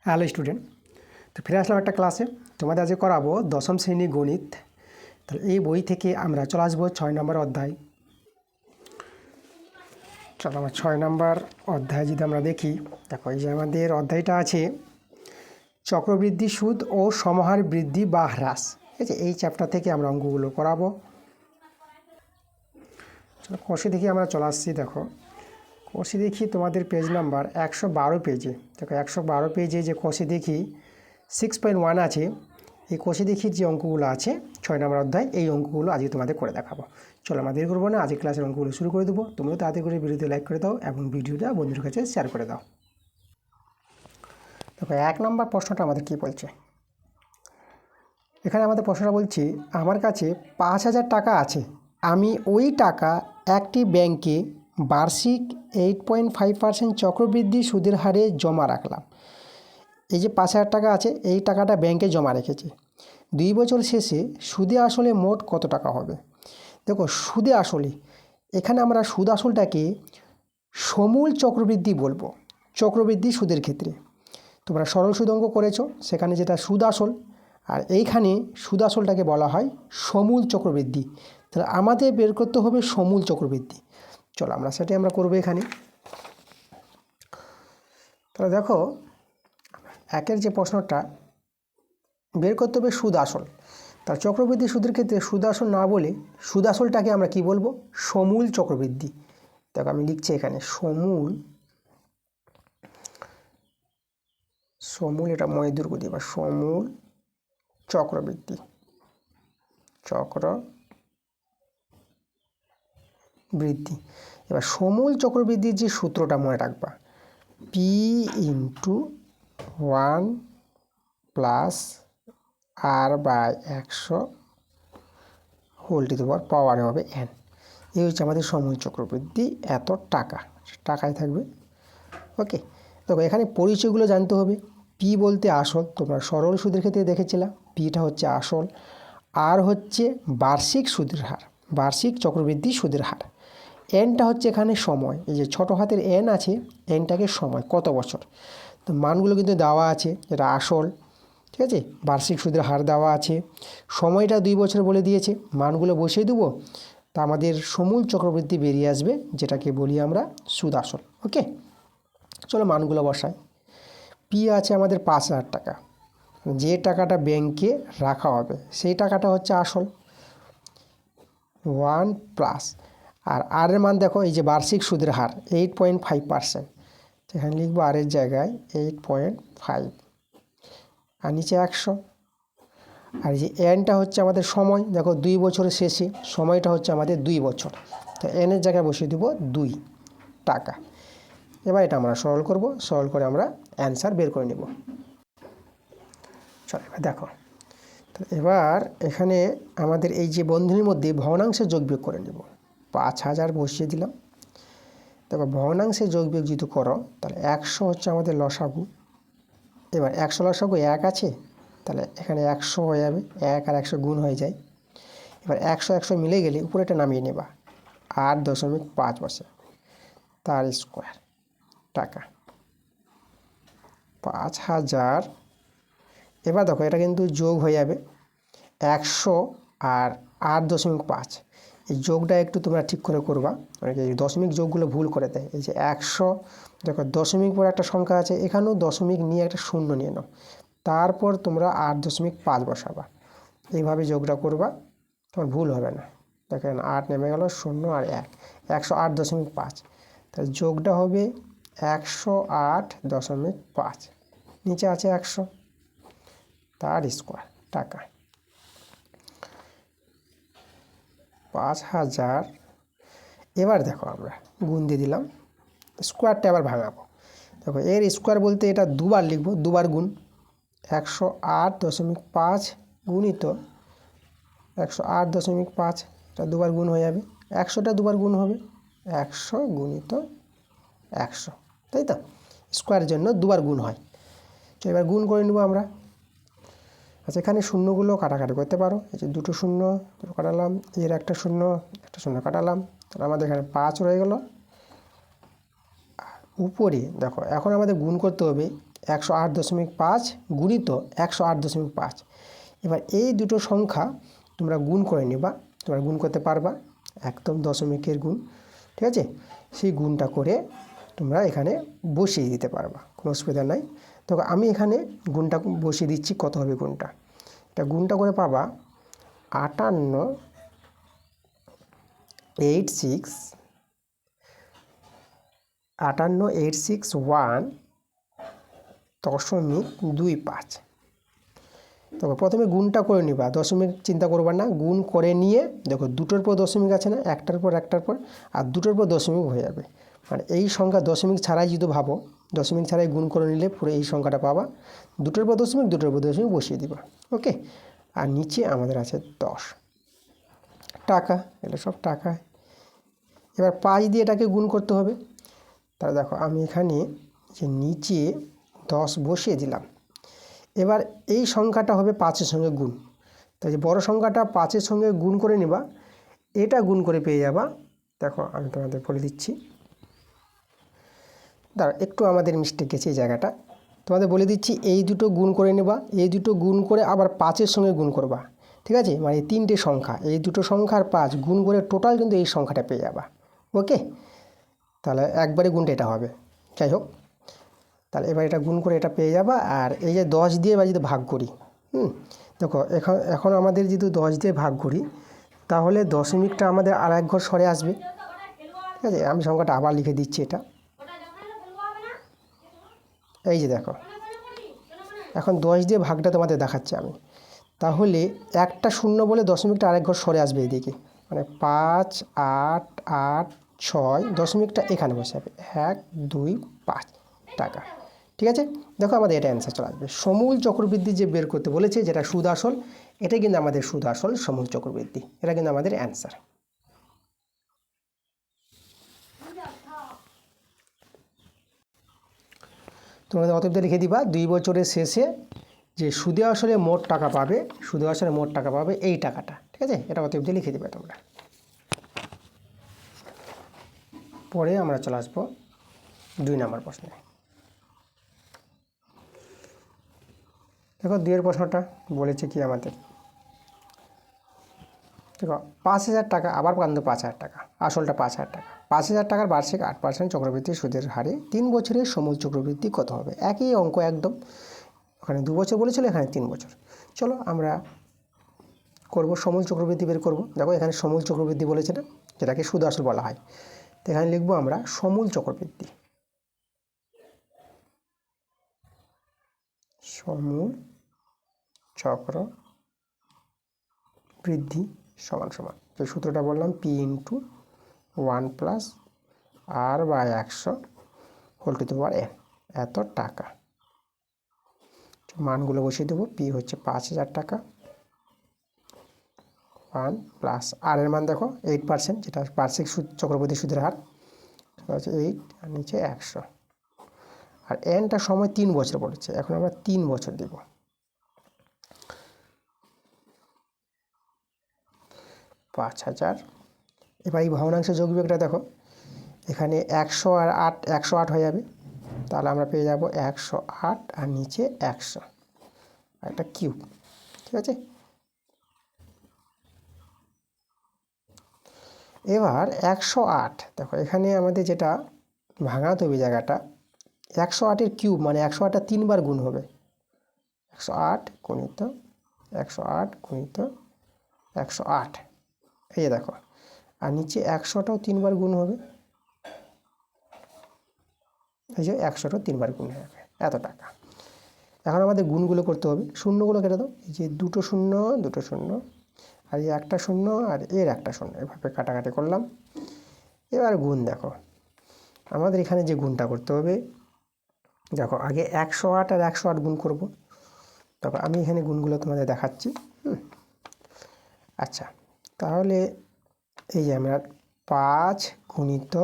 Hello student, তো ফিরে আসলাম একটা ক্লাসে। তোমাদের আজকে করাবো দশম শ্রেণী গণিত। তাহলে এই বই থেকে আমরা চলে আসবো 6 নম্বর অধ্যায়। চলো আমার 6 নম্বর অধ্যায় যদি আমরা দেখি, দেখো এই যে আমাদের অধ্যায়টা আছে চক্রবৃদ্ধি সুদ ও সমাহার বৃদ্ধি বা হ্রাস। ঠিক আছে, এই চ্যাপ্টার থেকে আমরা অঙ্কগুলো করাবো। চলো কোর্সে দেখি আমরা চলে আসছি। দেখো কোর্সে দেখি তোমাদের পেজ নাম্বার 112 পেজে। দেখো 112 পেজে যে কোর্সে দেখি 6.1 আছে। এই কোর্সে দেখি যে অঙ্কগুলো আছে 6 নম্বর অধ্যায়, এই অঙ্কগুলো আজকে তোমাদের করে দেখাবো। চলো আমরা দেরি করবো না, আজকে ক্লাসের অঙ্কগুলো শুরু করে দেবো। তোমরাও তাড়াতাড়ি করে ভিডিওতে লাইক করে দাও এবং ভিডিওটা বন্ধুদের কাছে শেয়ার করে দাও। দেখো 1 নম্বর প্রশ্নটা আমাদের কী বলছে। এখানে আমাদের প্রশ্নটা বলছি, আমার কাছে 5,000 টাকা আছে, আমি ওই টাকা একটি ব্যাংকে বার্ষিক 8.5% চক্রবৃদ্ধি সুদের হারে জমা রাখলাম। এই যে 5,000 টাকা আছে, এই টাকাটা ব্যাংকে জমা রেখেছি। 2 বছর শেষে সুদে আসলে মোট কত টাকা হবে? দেখো সুদে আসলে, এখানে আমরা সুদ আসলটাকে সমূল চক্রবৃদ্ধি বলবো। চক্রবৃদ্ধি সুদের ক্ষেত্রে তোমরা সরল সুদ অঙ্ক করেছো, সেখানে যেটা সুদ আসল, আর এইখানে সুদ আসলটাকে বলা হয় সমূল চক্রবৃদ্ধি। তাহলে আমাদের বের করতে হবে সমূল চক্রবৃদ্ধি। চলো সেটাই আমরা করবো এখানে। তাহলে দেখো একের যে প্রশ্নটা বের করতে হবে সুদ আসল। তার চক্রবৃদ্ধি সুদের ক্ষেত্রে সুদ আসল না বলে সুদ আসলটাকে আমরা কি বলবো? সমূল চক্রবৃদ্ধি। দেখো আমি লিখছি এখানে সমূল, এটা ময়দুর্গ দিয়ে বা সমূল চক্রবৃদ্ধি, চক্রবৃদ্ধি। এবার সমূল চক্রবৃদ্ধির যে সূত্রটা মনে রাখবা, P into 1 plus R by 100 whole to the পাওয়ারে হবে n। এই হচ্ছে আমাদের সমূল চক্রবৃদ্ধি, এত টাকা, টাকায় থাকবে। ওকে, দেখো এখানে পরিচয়গুলো জানতে হবে। পি বলতে আসল, তোমরা সরল সুদের ক্ষেত্রে দেখেছিলাম, পিটা হচ্ছে আসল। আর হচ্ছে বার্ষিক সুদের হার, বার্ষিক চক্রবৃদ্ধি সুদের হার। এনটা হচ্ছে এখানে সময়, এই যে ছোটো হাতের এন আছে, এনটাকে সময়, কত বছর। তো মানগুলো কিন্তু দেওয়া আছে, এটা আসল, ঠিক আছে। বার্ষিক সুদের হার দেওয়া আছে, সময়টা 2 বছর বলে দিয়েছে, মানগুলো বসিয়ে দেবো, তা আমাদের সমূল চক্রবৃদ্ধি বেরিয়ে আসবে, যেটাকে বলি আমরা সুদ আসল। ওকে, চলো মানগুলো বসাই। পি আছে আমাদের 5,000 টাকা, যে টাকাটা ব্যাংকে রাখা হবে সেই টাকাটা হচ্ছে আসল 1 প্লাস, আর আর এর মান দেখো এই যে বার্ষিক সুদের হার 8.5%, এখানে লিখবো আর এর জায়গায় 8.5, আর নিচে 100। আর এই যে এনটা হচ্ছে আমাদের সময়, দেখো 2 বছরের শেষে সময়টা হচ্ছে আমাদের 2 বছর, তো এনের জায়গায় বসিয়ে দেবো 2 টাকা। এবার এটা আমরা সরল করব, সরল করে আমরা অ্যান্সার বের করে নেব। চলো এবার দেখো, তো এবার এখানে আমাদের এই যে বন্ধনীর মধ্যে ভগ্নাংশের যোগবিয়োগ করে নেব। 5,000 বসিয়ে দিলাম। দেখো ভগ্নাংশের যোগবিয়োগ যদি করো তাহলে 100 হচ্ছে আমাদের লসাগু। এবার 100 লসাগু 1 আছে, তাহলে এখানে 100 হয়ে যাবে, 1 আর 100 গুণ হয়ে যায়। এবার 100 মিলে গেলে উপরেটা নামিয়ে নেবা, 8.5 বসে, তার স্কোয়ার টাকা 5,000। এবার দেখো এটা কিন্তু যোগ হয়ে যাবে, 100 আর 8.5, এই যোগটা একটু তোমরা ঠিক করে করবা, অনেকে এই দশমিক যোগগুলো ভুল করে দেয়। এই যে 100, দেখো দশমিক পরে একটা সংখ্যা আছে, এখানেও দশমিক নিয়ে একটা শূন্য নিয়ে নাও, তারপর তোমরা 8.5 বসাবা, এইভাবে যোগটা করবা, তোমার ভুল হবে না। দেখেন 8 নেমে গেল, 0 আর 1, 108.5, তাহলে যোগটা হবে 108.5, নিচে আছে 100, তার স্কোয়ার টাকা 5,000। এবার দেখো আমরা গুণ দিয়ে দিলাম, স্কোয়ারটা আবার ভাঙাবো। দেখো এর স্কোয়ার বলতে এটা দুবার লিখবো, দুবার গুণ, 108.5 গুণিত 108.5, এটা দুবার গুণ হয়ে যাবে, 100টা দুবার গুণ হবে, 100 গুণিত 100, তাই তো, স্কোয়ারের জন্য দুবার গুণ হয়। তো এবার গুণ করে নেব আমরা। আচ্ছা এখানে শূন্যগুলো কাটাকাটি করতে পারো, এই যে 2টো শূন্য কাটালাম, এর একটা শূন্য কাটালাম, তাহলে আমাদের এখানে 5 রয়ে গেল। উপরে দেখো এখন আমাদের গুণ করতে হবে 108.5 গুণিত 108.5। এবার এই দুটো সংখ্যা তোমরা গুণ করে নিবা, তোমরা গুণ করতে পারবা, একদম দশমিকের গুণ, ঠিক আছে? সেই গুণটা করে তোমরা এখানে বসিয়ে দিতে পারবা, কোনো অসুবিধা নাই। তো আমি এখানে গুণটা বসিয়ে দিচ্ছি, কত হবে গুণটা, এটা গুণটা করে পাবা 58,861.25। তো প্রথমে গুণটা করে নিবা, দশমিক চিন্তা করবা না, গুণ করে নিয়ে দেখো দুটোর পর দশমিক আছে না, একটার পর আর দুটোর পর দশমিক হয়ে যাবে। মানে এই সংখ্যা দশমিক ছাড়াই যদি ভাবো, দশমিক ছাড়াই গুণ করে নিলে পুরো এই সংখ্যাটা পাবা, দুটোর পর দশমিক বসিয়ে দিবা। ওকে, আর নিচে আমাদের আছে 10 টাকা, এগুলো সব টাকা। এবার 5 দিয়ে এটাকে গুণ করতে হবে। তাহলে দেখো আমি এখানে যে নিচে 10 বসিয়ে দিলাম। এবার এই সংখ্যাটা হবে 5-এর সঙ্গে গুণ, তাই যে বড় সংখ্যাটা 5-এর সঙ্গে গুণ করে নিবা, এটা গুণ করে পেয়ে যাবা। দেখো আমি তোমাদের বলে দিচ্ছি, দাঁড়া একটু আমাদের মিস্টেক গেছে এই জায়গাটা, তোমাদের বলে দিচ্ছি। এই দুটো গুণ করে নেবা, এই দুটো গুণ করে আবার 5-এর সঙ্গে গুণ করবা, ঠিক আছে? মানে তিনটে সংখ্যা, এই দুটো সংখ্যার 5 গুণ করে টোটাল কিন্তু এই সংখ্যাটা পেয়ে যাবা। ওকে, তাহলে একবারে গুণটা এটা হবে। যাই হোক, তাহলে এবার এটা গুণ করে এটা পেয়ে যাবা। আর এই যে 10 দিয়ে এবার যদি ভাগ করি, দেখো এখন আমাদের যদি 10 দিয়ে ভাগ করি, তাহলে দশমিকটা আমাদের আর এক ঘর সরে আসবে, ঠিক আছে? আমি সংখ্যাটা আবার লিখে দিচ্ছি, এটা এই যে দেখো, এখন 10 দিয়ে ভাগটা তোমাদের দেখাচ্ছি আমি। তাহলে একটা শূন্য বলে দশমিকটা আরেক ঘর সরে আসবে এইদিকে, মানে 5, 8, 8, 6, দশমিকটা এখানে বসে যাবে, 1, 2, 5 টাকা, ঠিক আছে? দেখো আমাদের এটা অ্যান্সার চলে আসবে। সমূল চক্রবৃদ্ধি যে বের করতে বলেছে, যেটা সুদ আসল, এটাই কিন্তু আমাদের সুদ আসল সমূল চক্রবৃদ্ধি, এটা কিন্তু আমাদের অ্যান্সার। তোমাদের অতএব লিখে দিবা 2 বছরের শেষে যে সুদে আসলে মোট টাকা পাবে, সুদে আসলে মোট টাকা পাবে এই টাকাটা, ঠিক আছে? এটা অতএব লিখে দিবে তোমরা। পরে আমরা চলে আসবো 2 নম্বর প্রশ্নে। দেখো 2 এর প্রশ্নটা বলেছে কি আমাদের, দেখো 5,000 টাকা, আবার কিন্তু 5,000 টাকা, আসলটা 5,000 টাকা, 5,000 টাকার বার্ষিক 8% চক্রবৃদ্ধি সুদের হারে 3 বছরের সমূল চক্রবৃদ্ধি কত হবে? একই অঙ্ক একদম, ওখানে 2 বছর বলেছিল, এখানে 3 বছর। চলো আমরা করব সমূল চক্রবৃদ্ধি বের করব। দেখো এখানে সমূল চক্রবৃদ্ধি বলেছে না, যেটাকে সুদ আসল বলা হয়। তো এখানে লিখবো আমরা সমূল চক্রবৃদ্ধি, সমূল চক্র বৃদ্ধি সমান সমান, যে সূত্রটা বললাম P × 1 + R/100 whole to the power n, এত টাকা। মানগুলো বসিয়ে দেবো। P হচ্ছে 5,000 টাকা, 1 + R এর মান দেখো 8%, যেটা বার্ষিক সুদ চক্রবৃদ্ধি সুদের হার, সেটা হচ্ছে 8, আর নিচে 100, আর nটা সময় 3 বছর পড়েছে, এখন আমরা 3 বছর দেব। 5,000। এবার এই ভগ্নাংশ যোগ বিয়োগটা দেখো, এখানে 100 আর 8, 108 হয়ে যাবে, তাহলে আমরা পেয়ে যাব 108 আর নিচে 100, আর একটা কিউব, ঠিক আছে? এবার 108, দেখো এখানে আমাদের যেটা ভাঙাতে হবে জায়গাটা, 108-এর কিউব মানে 108টা 3 বার গুণ হবে, 108 গুণিত 108 গুণিত 108, এই যে দেখো, আর নিচে 100টাও 3 বার গুণ হবে, এই যে 100টাও 3 বার গুণ হয়ে যাবে, এত টাকা। এখন আমাদের গুণগুলো করতে হবে, শূন্যগুলো কেটে দাও, এই যে 2 শূন্য 2 শূন্য, আর এই একটা শূন্য আর এর একটা শূন্য, এভাবে কাটাকাটি করলাম। এবার গুণ দেখো, আমাদের এখানে যে গুণটা করতে হবে, দেখো আগে 108 আর 108 গুণ করব। দেখো আমি এখানে গুণগুলো তোমাদের দেখাচ্ছি। আচ্ছা, তাহলে এই যে আমরা 5 গুণিত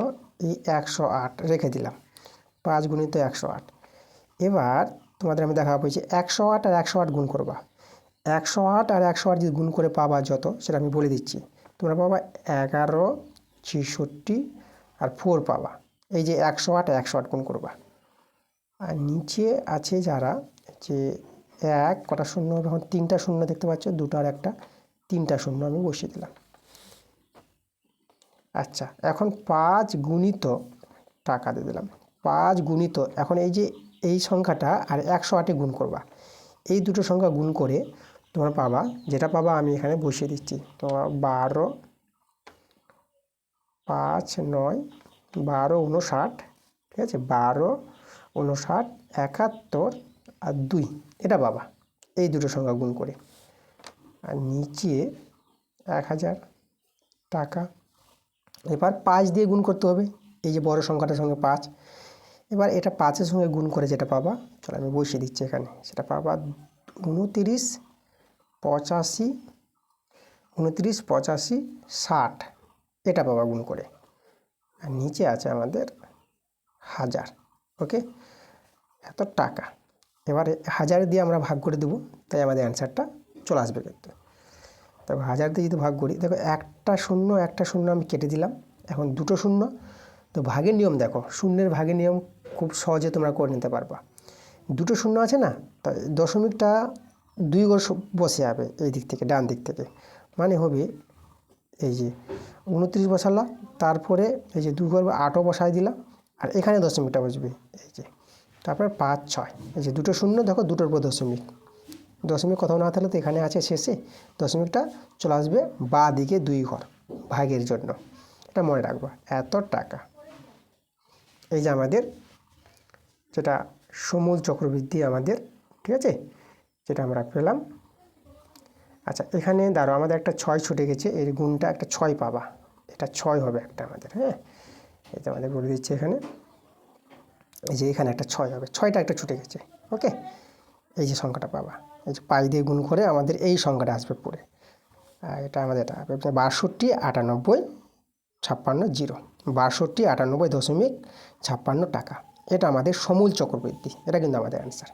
এই 108 রেখে দিলাম, 5 গুণিত 108। এবার তোমাদের আমি দেখাবো যে 108 আর 108 গুণ করবা, 108 আর 108 যদি গুণ করে পাবা যত, সেটা আমি বলে দিচ্ছি। তোমরা পাবা 11, 66 আর 4 পাবা। এই যে 108 আর 108 গুণ করবা, আর নিচে আছে যারা যে এক কটা শূন্য, এখন 3টা শূন্য দেখতে পাচ্ছ, 2টা আর 1টা, 3টা শূন্য আমি বসিয়ে দিলাম। আচ্ছা, এখন 5 গুণিত টাকা দিয়ে দিলাম। 5 গুণিত, এখন এই যে এই সংখ্যাটা আর 108-এ গুণ করবা, এই দুটো সংখ্যা গুণ করে তোমরা পাবা, যেটা পাবা আমি এখানে বসিয়ে দিচ্ছি। তো 12, 5, 9, 12, 59, ঠিক আছে, 12, 59, 71 আর 2, এটা পাবা এই দুটো সংখ্যা গুণ করে। আর নিচে 1000 টাকা। এবার 5 দিয়ে গুণ করতে হবে, এই যে বড় সংখ্যাটার সঙ্গে 5। এবার এটা 5-এর সঙ্গে গুণ করে যেটা পাবা, চলো আমি বসিয়ে দিচ্ছি এখানে, সেটা পাবা 29, 85, 29, 85, 60, এটা পাবা গুণ করে। আর নিচে আছে আমাদের 1000। ওকে, এত টাকা। এবারে 1000 দিয়ে আমরা ভাগ করে দেবো, তাই আমাদের অ্যান্সারটা চলে আসবে। কিন্তু তবে 1000 দিয়ে যদি ভাগ করি, দেখো একটা শূন্য একটা শূন্য আমি কেটে দিলাম, এখন দুটো শূন্য। তো ভাগের নিয়ম দেখো, শূন্যের ভাগের নিয়ম খুব সহজে তোমরা করে নিতে পারবা। দুটো শূন্য আছে না, তাই দশমিকটা 2 ঘর বসে যাবে এই দিক থেকে, ডান দিক থেকে, মানে হবে এই যে 29 বসালাম, তারপরে এই যে 2 ঘর 8ও বসাই দিলাম, আর এখানে দশমিকটা বসবে এই যে, তারপর 5, 6, এই যে দুটো শূন্য, দেখো দুটোর পর দশমিক, দশমিক কোথাও না থাকলে তো এখানে আছে শেষে, দশমিকটা চলে আসবে বাঁ দিকে 2 ঘর ভাগের জন্য, এটা মনে রাখবা। এত টাকা, এই যে আমাদের যেটা সমূল চক্রবৃদ্ধি আমাদের, ঠিক আছে, যেটা আমরা পেলাম। আচ্ছা, এখানে দাঁড়াও, আমাদের একটা 6 ছুটে গেছে, এর গুণটা একটা 6 পাবা, এটা 6 হবে একটা আমাদের। হ্যাঁ, এই যে আমাদের বলে দিচ্ছে এখানে, এই যে এখানে একটা 6 হবে, 6টা একটা ছুটে গেছে। ওকে, এই যে সংখ্যাটা পাবা, এই যে পাই দিয়ে গুণ করে আমাদের এই সংখ্যাটা আসবে পড়ে, আর এটা আমাদের এটা 62, 98, 56, 0, 62, 98.56 টাকা। এটা আমাদের সমূল চক্রবৃদ্ধি, এটা কিন্তু আমাদের অ্যান্সার।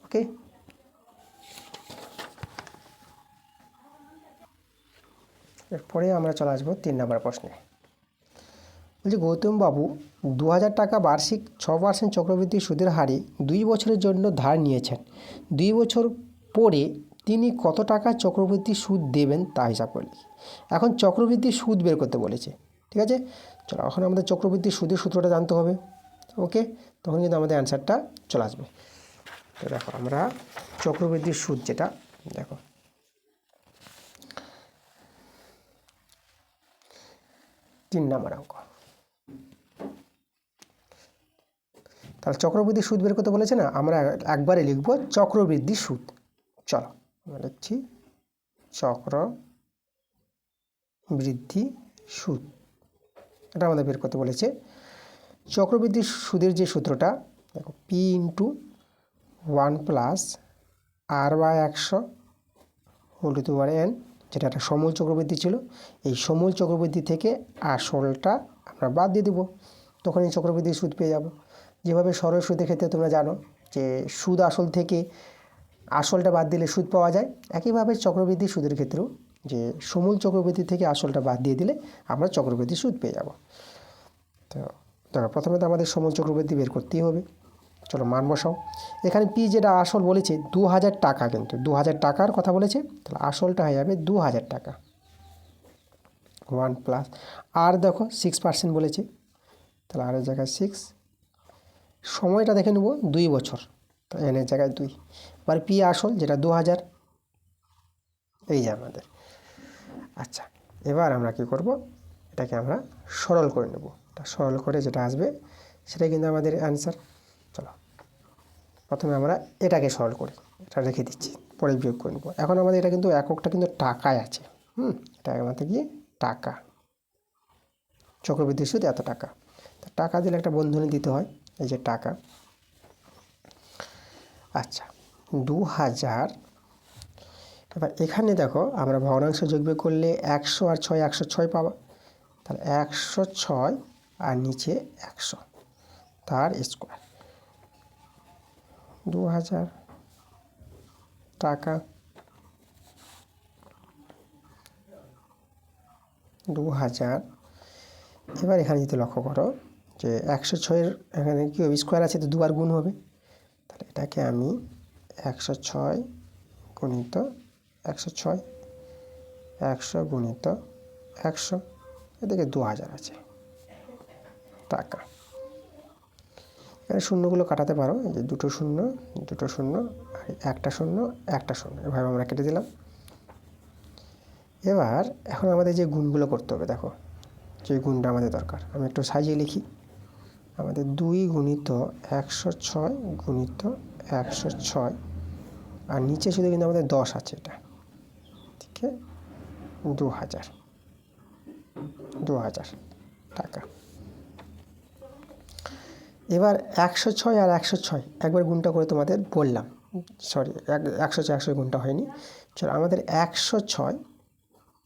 ওকে, এরপরে আমরা চলে আসবো 3 নম্বর প্রশ্নে। বলছি, গৌতমবাবু 2000 টাকা বার্ষিক 6% চক্রবৃদ্ধি সুদের হারে 2 বছরের জন্য ধার নিয়েছেন। 2 বছর পরে তিনি কত টাকা চক্রবৃদ্ধি সুদ দেবেন তা হিসাব করলি। এখন চক্রবৃদ্ধি সুদ বের করতে বলেছে, ঠিক আছে। চলো, এখন আমাদের চক্রবৃদ্ধি সুদের সূত্রটা জানতে হবে। ওকে, তখন কিন্তু আমাদের অ্যান্সারটা চলে আসবে। তো দেখো, আমরা চক্রবৃদ্ধির সুদ যেটা, দেখো 3 নম্বর অঙ্ক। তাহলে চক্রবৃদ্ধি সুদ বের করতে বলেছে না, আমরা একবারে লিখব চক্রবৃদ্ধি সুদ। চলো আমরা লিখছি চক্রবৃদ্ধি সুদ, এটা আমাদের বের করতে বলেছে। চক্রবৃদ্ধি সুদের যে সূত্রটা, দেখো P into 1 plus r/100 whole to power n, যেটা একটা সমূল চক্রবৃদ্ধি ছিল। এই সমূল চক্রবৃদ্ধি থেকে আসলটা আমরা বাদ দিয়ে দেবো, তখন এই চক্রবৃদ্ধি সুদ পেয়ে যাব। যেভাবে সরল সুদের ক্ষেত্রে তোমরা জানো যে সুদ আসল থেকে আসলটা বাদ দিলে সুদ পাওয়া যায়, একইভাবে চক্রবৃদ্ধি সুদের ক্ষেত্রেও যে সমূল চক্রবৃদ্ধি থেকে আসলটা বাদ দিয়ে দিলে আমরা চক্রবৃদ্ধি সুদ পেয়ে যাব। তো দেখো, প্রথমে তো আমাদের সমূল চক্রবৃদ্ধি বের করতেই হবে। চলো মান বসাও। এখানে পি যেটা আসল বলেছে 2000 টাকা, কিন্তু 2000 টাকার কথা বলেছে, তাহলে আসলটা হয়ে যাবে 2000 টাকা। 1 প্লাস আর, দেখো 6% বলেছে, তাহলে আর এর জায়গায় 6, সময়টা দেখে নেব 2 বছর, তো এনের জায়গায় 2, এবার পি আসল যেটা 2000, এই যে আমাদের। আচ্ছা, এবার আমরা কি করব, এটাকে আমরা সরল করে নেব, সরল করে যেটা আসবে সেটাই কিন্তু আমাদের অ্যান্সার। চলো, প্রথমে আমরা এটাকে সরল করি, এটা রেখে দিচ্ছি, পরে বিয়োগ করে নেব। এখন আমাদের এটা কিন্তু এককটা কিন্তু টাকায় আছে, এটা আমাদের কি টাকা, চক্রবৃদ্ধি সুদ এত টাকা। টাকা দিলে একটা বন্ধনী দিতে হয়, এই যে টাকা। আচ্ছা, 2000, এবার এখানে দেখো আমরা ভগ্নাংশ যোগ বিয়োগ করলে 100 আর 6, 106 পাবা, তাহলে 106 আর নিচে 100 তার স্কোয়ার, 2000 টাকা, 2000। এবার এখানে যদি লক্ষ্য করো যে 106-এর এখানে কি হবে, স্কোয়ার আছে তো দুবার গুণ হবে, তাহলে এটাকে আমি 106 গুণিত 106, 100 গুণিত 100, এদিকে 2000 আছে টাকা। এখানে শূন্যগুলো কাটাতে পারো, এই যে দুটো শূন্য আর একটা শূন্য একটা শূন্য, এভাবে আমরা কেটে দিলাম। এবার এখন আমাদের যে গুণগুলো করতে হবে, দেখো যে গুণটা আমাদের দরকার, আমি একটু সাজিয়ে লিখি। আমাদের 2 গুণিত 106 গুণিত 106, আর নিচে শুধু কিন্তু আমাদের 10 আছে, এটা ঠিক আছে, 2000 টাকা। এবার 106 আর 106 একবার গুণটা করে তোমাদের বললাম, সরি 106 গুণটা হয়নি, চলো আমাদের 106,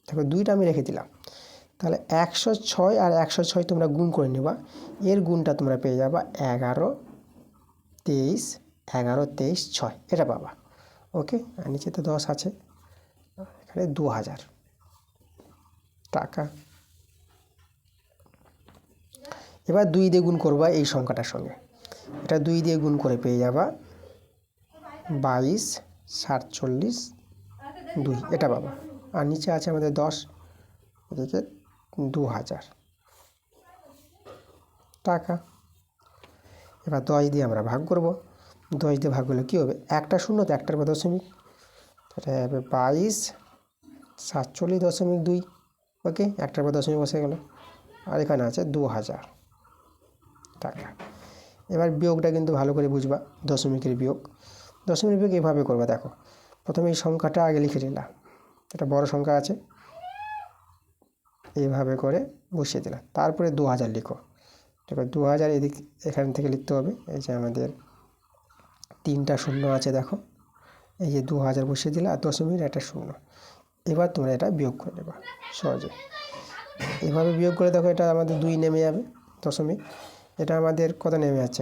দেখো 2টা আমি রেখে দিলাম, তাহলে 106 আর 106 তোমরা গুণ করে নেবা, এর গুণটা তোমরা পেয়ে যাবা 11, 23, 11, 23, 6, এটা পাবা। ওকে, আর নিচে তো 10 আছে, এখানে 2000 টাকা। এবার 2 দিয়ে গুণ করবা এই সংখ্যাটার সঙ্গে, এটা 2 দিয়ে গুণ করে পেয়ে যাবা 22, 47, 2, এটা পাবা। আর নিচে আছে আমাদের 10, এদিকে 2000 টাকা। এবার 10 দিয়ে আমরা ভাগ করব, 10 দিয়ে ভাগ করলে কী হবে, একটা শূন্য তো একটার পর দশমিক, এটা হবে 22, 47.2, ওকে, একটার পর দশমিক বসে গেল, আর এখানে আছে 2000 টাকা। এবার বিয়োগটা কিন্তু ভালো করে বুঝবা, দশমিকের বিয়োগ এভাবে করবা। দেখো প্রথমে এই সংখ্যাটা আগে লিখে নিলাম, এটা বড় সংখ্যা আছে, এইভাবে করে বসিয়ে দিলাম, তারপরে 2000 লিখো। এবার 2000 এখান থেকে লিখতে হবে, এই যে আমাদের 3টা শূন্য আছে, দেখো এই যে 2000 বসিয়ে দিলে, আর দশমিক একটা শূন্য। এবার তোমরা এটা বিয়োগ করে নেবা সহজে, এভাবে বিয়োগ করে দেখো এটা আমাদের 2 নেমে যাবে, দশমিক এটা আমাদের কত নেমে যাচ্ছে,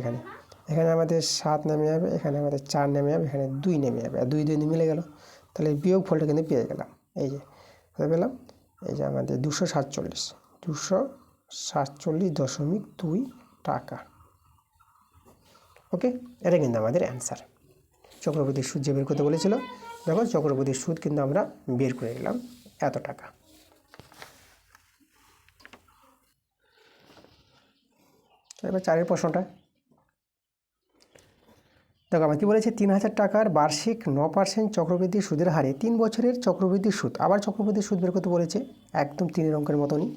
এখানে আমাদের 7 নেমে যাবে, এখানে আমাদের 4 নেমে যাবে, এখানে 2 নেমে যাবে, আর 2 2 মিলে গেল, তাহলে বিয়োগ ফলটা কিন্তু পেয়ে গেলাম। এই যে পেলাম, এই যে আমাদের 247.2 টাকা। ওকে, এটা কিন্তু আমাদের অ্যান্সার। চক্রবর্তীর সুদ যে বের করতে বলেছিল, দেখো চক্রবর্তীর সুদ কিন্তু আমরা বের করে নিলাম, এত টাকা। এবার 4 প্রশ্নটা দেখো, আমার কী বলেছে, 3000 টাকার বার্ষিক 9% চক্রবৃদ্ধি সুদের হারে 3 বছরের চক্রবৃদ্ধি সুদ, আবার চক্রবৃদ্ধি সুদ বের করতে বলেছে, একদম 3 অঙ্কের মতনই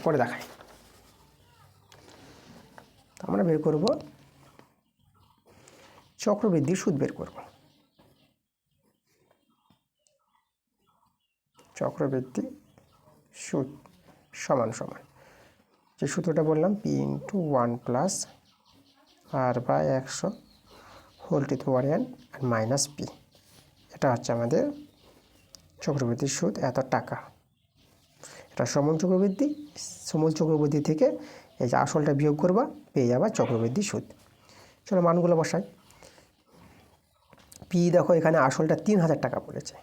করে দেখাই। আমরা বের করব চক্রবৃদ্ধি সুদ, বের করব চক্রবৃদ্ধি সুদ সমান সমান যে সূত্রটা বললাম, P × 1 + R/100 whole to the power n আর মাইনাস P, এটা হচ্ছে আমাদের চক্রবৃদ্ধির সুদ এত টাকা। এটা সমল চক্রবৃদ্ধি থেকে এই যে আসলটা বিয়োগ করবা, পেয়ে যাবা চক্রবৃদ্ধি সুদ। চলো মানগুলো বসাই। পি দেখো এখানে আসলটা 3000 টাকা পড়েছে,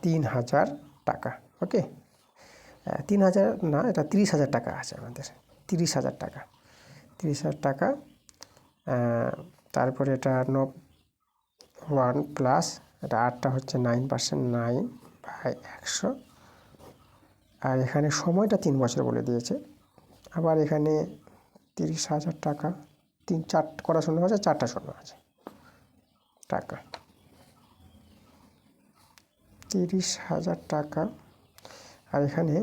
3000 টাকা। ওকে, 3000 না, এটা 30,000 টাকা আছে আমাদের, 30,000 টাকা, 30,000 টাকা। তারপরে এটা 1 প্লাস এটা 8টা হচ্ছে 9%, 9/100, আর এখানে সময়টা 3 বছর বলে দিয়েছে। আবার এখানে 30,000 টাকা, 4 করা শূন্য আছে, 4টা শূন্য আছে টাকা, 30,000 টাকা। আর এখানে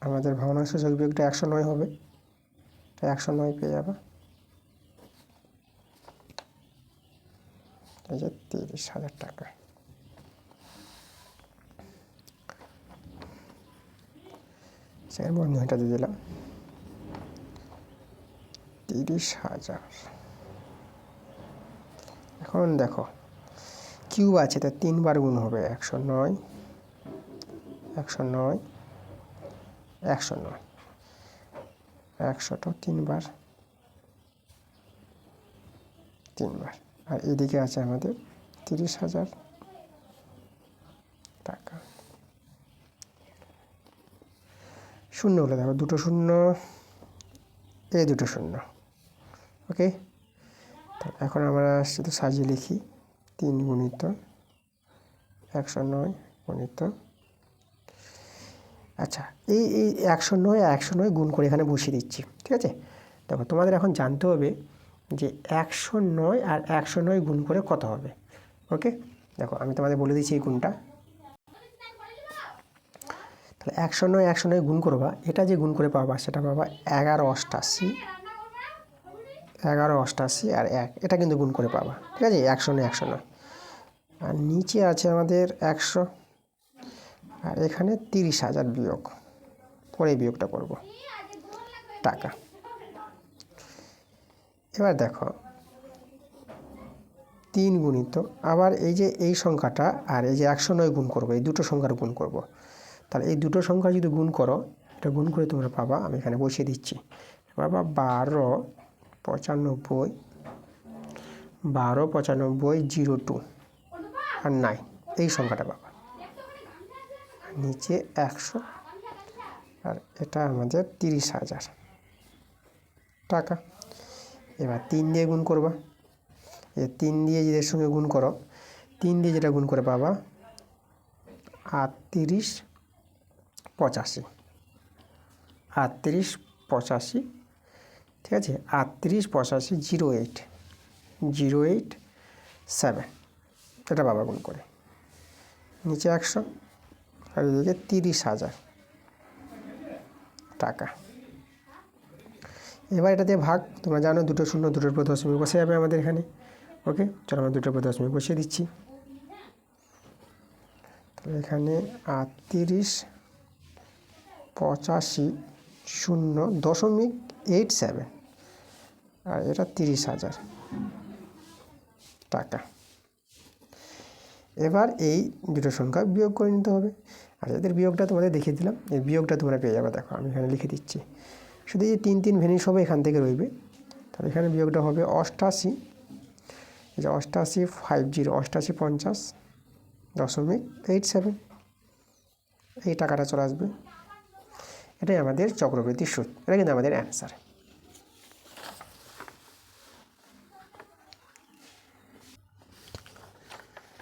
আমাদের ভগ্নাংশ যোগ বিয়োগটা 109 হবে, 109 পেয়ে যাবে, এই যে 30,000 টাকা। সেখানে বন্ধনীটা দিয়ে দিলাম 30,000। এখন দেখো কিউব আছে, তো 3 বার গুণ হবে, 109, 109, 109, 100টা 3 বার, আর এদিকে আছে আমাদের 30,000 টাকা শূন্য হলে দেখো দুটো শূন্য, এই দুটো শূন্য। ওকে, তো এখন আমরা শুধু সাজিয়ে লিখি 3 গুণিত 109 গুণিত, আচ্ছা এই 109 গুণ করে এখানে বসিয়ে দিচ্ছি। ঠিক আছে, দেখো তোমাদের এখন জানতে হবে যে 109 আর 109 গুণ করে কত হবে। ওকে, দেখো আমি তোমাদের বলে দিচ্ছি এই গুণটা। তাহলে 109 গুণ করবা, এটা যে গুণ করে পাবা সেটা পাবা 1188, 1188 আর 1, এটা কিন্তু গুণ করে পাবা। ঠিক আছে, 109 আর নিচে আছে আমাদের 100, আর এখানে 30,000 বিয়োগ পরে বিয়োগটা করব টাকা। এবার দেখো 3 গুণিত, আবার এই যে এই সংখ্যাটা আর এই যে 109 গুণ করবো, এই দুটো সংখ্যার গুণ করব। তাহলে এই দুটো সংখ্যা যদি গুণ করো, এটা গুণ করে তোমরা পাবা, আমি এখানে বসিয়ে দিচ্ছি, পাবা 1295 আর 9, এই সংখ্যাটা পাবা। নিচে 100 আর এটা আমাদের 30,000 টাকা। এবার 3 দিয়ে গুণ করবা, এই 3 দিয়ে এর সঙ্গে গুণ করো, 3 দিয়ে যেটা গুণ করে পাবা 3885, 3885। ঠিক আছে, 3885 08087, এটা বাবা গুণ করে। নিচে 100 আর এদিকে 30,000 টাকা। এবার এটা দিয়ে ভাগ, তোমরা জানো দুটো শূন্য দুটোর পর দশমিক বসে যাবে আমাদের এখানে। ওকে, চলো আমরা দুটোর পর দশমিক বসিয়ে দিচ্ছি। তাহলে এখানে 3885 আর এটা 30,000 টাকা। এবার এই দুটো সংখ্যা বিয়োগ করে নিতে হবে। আর এদের বিয়োগটা তোমাদের দেখিয়ে দিলাম, এই বিয়োগটা তোমরা পেয়ে যাবে। দেখো আমি এখানে লিখে দিচ্ছি, শুধু এই 3 ভ্যানিশ হবে এখান থেকে রইবে। তাহলে এখানে বিয়োগটা হবে 88, এই যে 8850 এই টাকাটা চলে আসবে। এটাই আমাদের চক্রবৃদ্ধির সুদ, এটা কিন্তু আমাদের অ্যান্সার।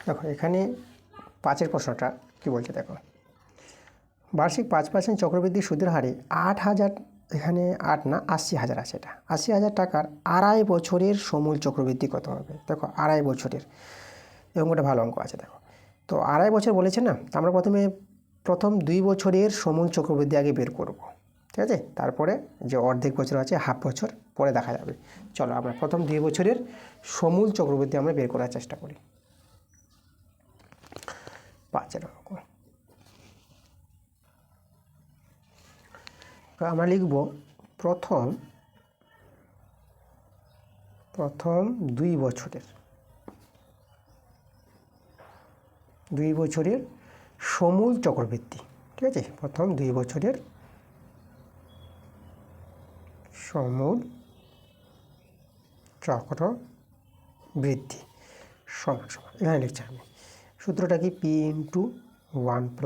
দেখো এখানে 5-এর প্রশ্নটা কি বলছে দেখো, বার্ষিক 5% চক্রবৃদ্ধি সুদের হারে 8,000, এখানে 8 না 80,000 আছে, এটা 80,000 টাকার 2.5 বছরের সমূল চক্রবৃদ্ধি কত হবে। দেখো 2.5 বছরের, এই অঙ্কটা ভালো অঙ্ক আছে। দেখো তো 2.5 বছর বলেছে না, তো আমরা প্রথম 2 বছরের সমূল চক্রবৃদ্ধি আগে বের করব। ঠিক আছে, তারপরে যে অর্ধেক বছর আছে, হাফ বছর পরে দেখা যাবে। চলো আমরা প্রথম 2 বছরের সমূল চক্রবৃদ্ধি আমরা বের করার চেষ্টা করি। 5-এর অঙ্ক আমরা লিখব প্রথম 2 বছরের সমূল চক্রবৃদ্ধি। ঠিক আছে, প্রথম 2 বছরের সমূল চক্রবৃদ্ধি সমান সমান, এখানে লিখছি আমি সূত্রটা কি, P × 1 +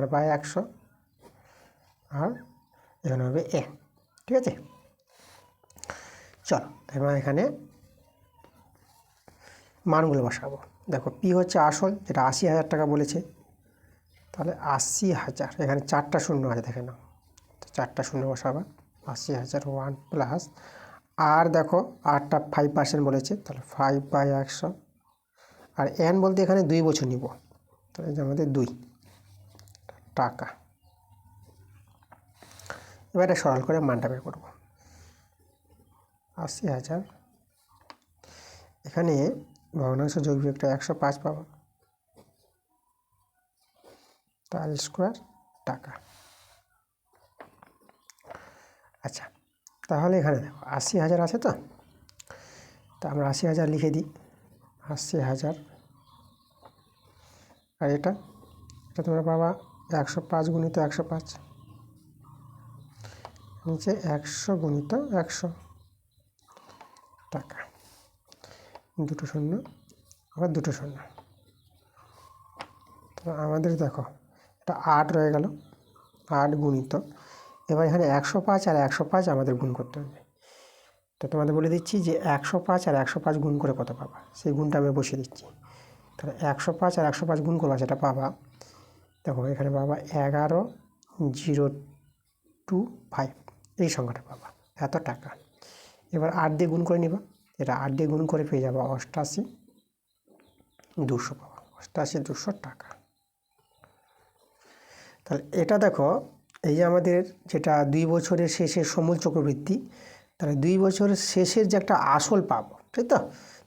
R/100 আর এখানে হবে A। ঠিক আছে, চলো এবার এখানে মানগুলো বসাবো। দেখো P হচ্ছে আসল, যেটা 80,000 টাকা বলেছে, তাহলে 80,000, এখানে 4টা শূন্য আছে দেখে নাও, তো 4টা শূন্য বসাবা। 80,000 1 + আর দেখো আরটা 5% বলেছে, তাহলে 5/100 আর n বলতে এখানে 2 বছর নিব, তাহলে যে আমাদের 2 টাকা। এবার এটা সরল করে মানটা বের করব। 80,000, এখানে ভগ্নাংশ যোগ বিয়োগটা 105 পাবো, তার স্কোয়ার টাকা। আচ্ছা, তাহলে এখানে দেখো 80,000 আছে, তো আমরা 80,000 লিখে দিই। 80,000 আর এটা তোমরা পাবা 105 × 105, নিচে 100 × 100 টাকা। দুটো শূন্য আবার দুটো শূন্য, তো আমাদের দেখো এটা 8 রয়ে গেল, 8 গুণিত, এবার এখানে 105 আর 105 আমাদের গুণ করতে হবে। তো তোমাদের বলে দিচ্ছি যে 105 আর 105 গুণ করে কত পাবা, সেই গুণটা আমি বসিয়ে দিচ্ছি। তাহলে 105 আর 105 গুণ করবা, সেটা পাবা, দেখো এখানে পাবা 11,025, এই সংখ্যাটা পাবা, এত টাকা। এবার 8 দিয়ে গুণ করে নিবা, এটা 8 দিয়ে গুণ করে পেয়ে যাবা 88,200 পাবা, 88,200 টাকা। তাহলে এটা দেখো, এই যে আমাদের যেটা 2 বছরের শেষের সমূল চক্রবৃদ্ধি, তাহলে 2 বছরের শেষের যে একটা আসল পাবো, ঠিক তো?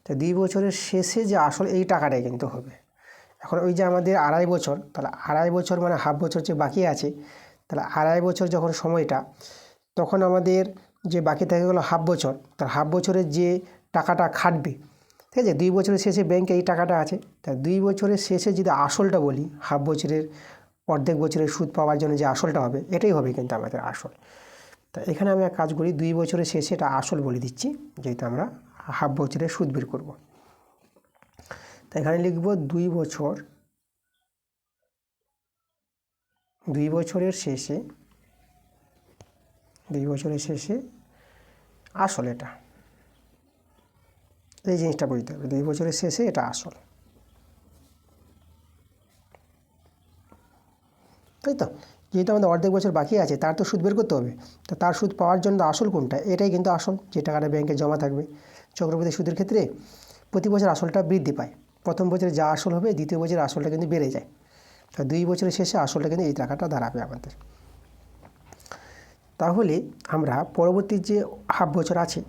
তো 2 বছরের শেষে যে আসল, এই টাকাটাই কিন্তু হবে। এখন ওই যে আমাদের 2.5 বছর, তাহলে 2.5 বছর মানে হাফ বছর যে বাকি আছে, তাহলে 2.5 বছর যখন সময়টা, তখন আমাদের যে বাকি থেকে গেলো হাফ বছর, তার হাফ বছরের যে টাকাটা খাটবে, ঠিক আছে, 2 বছরের শেষে ব্যাংকে এই টাকাটা আছে, তা 2 বছরের শেষে যদি আসলটা বলি, হাফ বছরের অর্ধেক বছরের সুদ পাওয়ার জন্য যে আসলটা হবে, এটাই হবে কিন্তু আমাদের আসল। তা এখানে আমি এক কাজ করি, 2 বছরের শেষে এটা আসল বলে দিচ্ছি, যেহেতু আমরা হাফ বছরের সুদ বের করব। তা এখানে লিখব 2 বছরের শেষে, 2 বছরের শেষে আসল, এটা এই জিনিসটা বুঝতে হবে, 2 বছরের শেষে এটা আসল, তাই তো? যেহেতু আমাদের অর্ধেক বছর বাকি আছে, তার তো সুদ বের করতে হবে, তো তার সুদ পাওয়ার জন্য আসল কোনটা, এটাই কিন্তু আসল, যে টাকাটা ব্যাংকে জমা থাকবে। চক্রবৃদ্ধি সুদের ক্ষেত্রে প্রতি বছর আসলটা বৃদ্ধি পায়, প্রথম বছরে যা আসল হবে, দ্বিতীয় বছরে আসলটা কিন্তু বেড়ে যায়। তো 2 বছরের শেষে আসলটা কিন্তু এই টাকাটা দাঁড়াবে আমাদের। তাহলে আমরা পরবর্তী যে হাফ বছর আছে,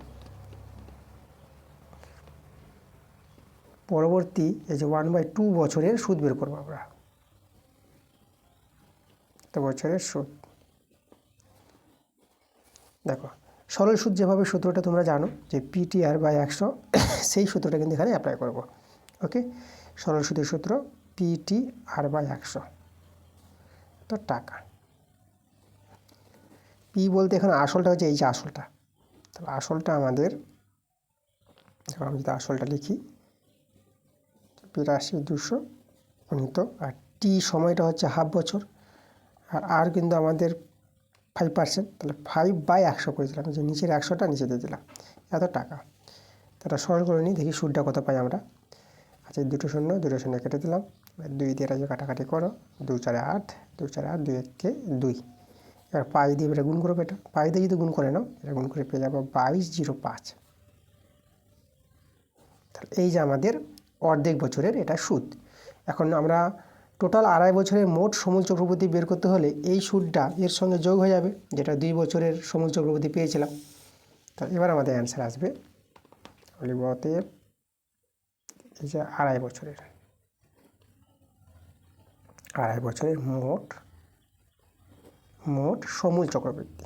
পরবর্তী এই যে 1/2 বছরের সুদ বের করবো আমরা, তো বছরের সুদ, দেখো সরল সুদ যেভাবে সূত্রটা তোমরা জানো যে PTR/100, সেই সূত্রটা কিন্তু এখানে অ্যাপ্লাই করব। ওকে, সরল সুদের সূত্র PTR/100, তো টাকা। পি বলতে এখানে আসলটা হচ্ছে এই যে আসলটা, তাহলে আসলটা আমাদের, আমি যদি আসলটা লিখি 82,200 গুণিত, আর টি সময়টা হচ্ছে হাফ বছর, আর কিন্তু আমাদের 5%, তাহলে 5/100 করে দিলাম, যে নিচের 100টা নিচে দিয়ে দিলাম, এত টাকা। তাটা সরল করে নিই, দেখি সুদটা কত পাই আমরা। আচ্ছা, 2 শূন্য 2 শূন্য কেটে দিলাম, 2 দিয়ে রাজু কাটাকাটি করো, 2 4 8, 2 4 8, 2 1 2, এবার পাই দিয়ে এটা গুণ করবো, এটা পাই দিয়ে যদি গুণ করে নাও, এটা গুণ করে পেয়ে যাবো 22,05। তাহলে এই যে আমাদের অর্ধেক বছরের এটা সুদ। এখন আমরা টোটাল 2.5 বছরের মোট সমূল চক্রবৃদ্ধি বের করতে হলে এই সুদটা এর সঙ্গে যোগ হয়ে যাবে, যেটা 2 বছরের সমূল চক্রবৃদ্ধি পেয়েছিলাম। তাহলে এবার আমাদের অ্যান্সার আসবে, অতএব এই যে 2.5 বছরের, 2.5 বছরের মোট সমূল চক্রবৃদ্ধি,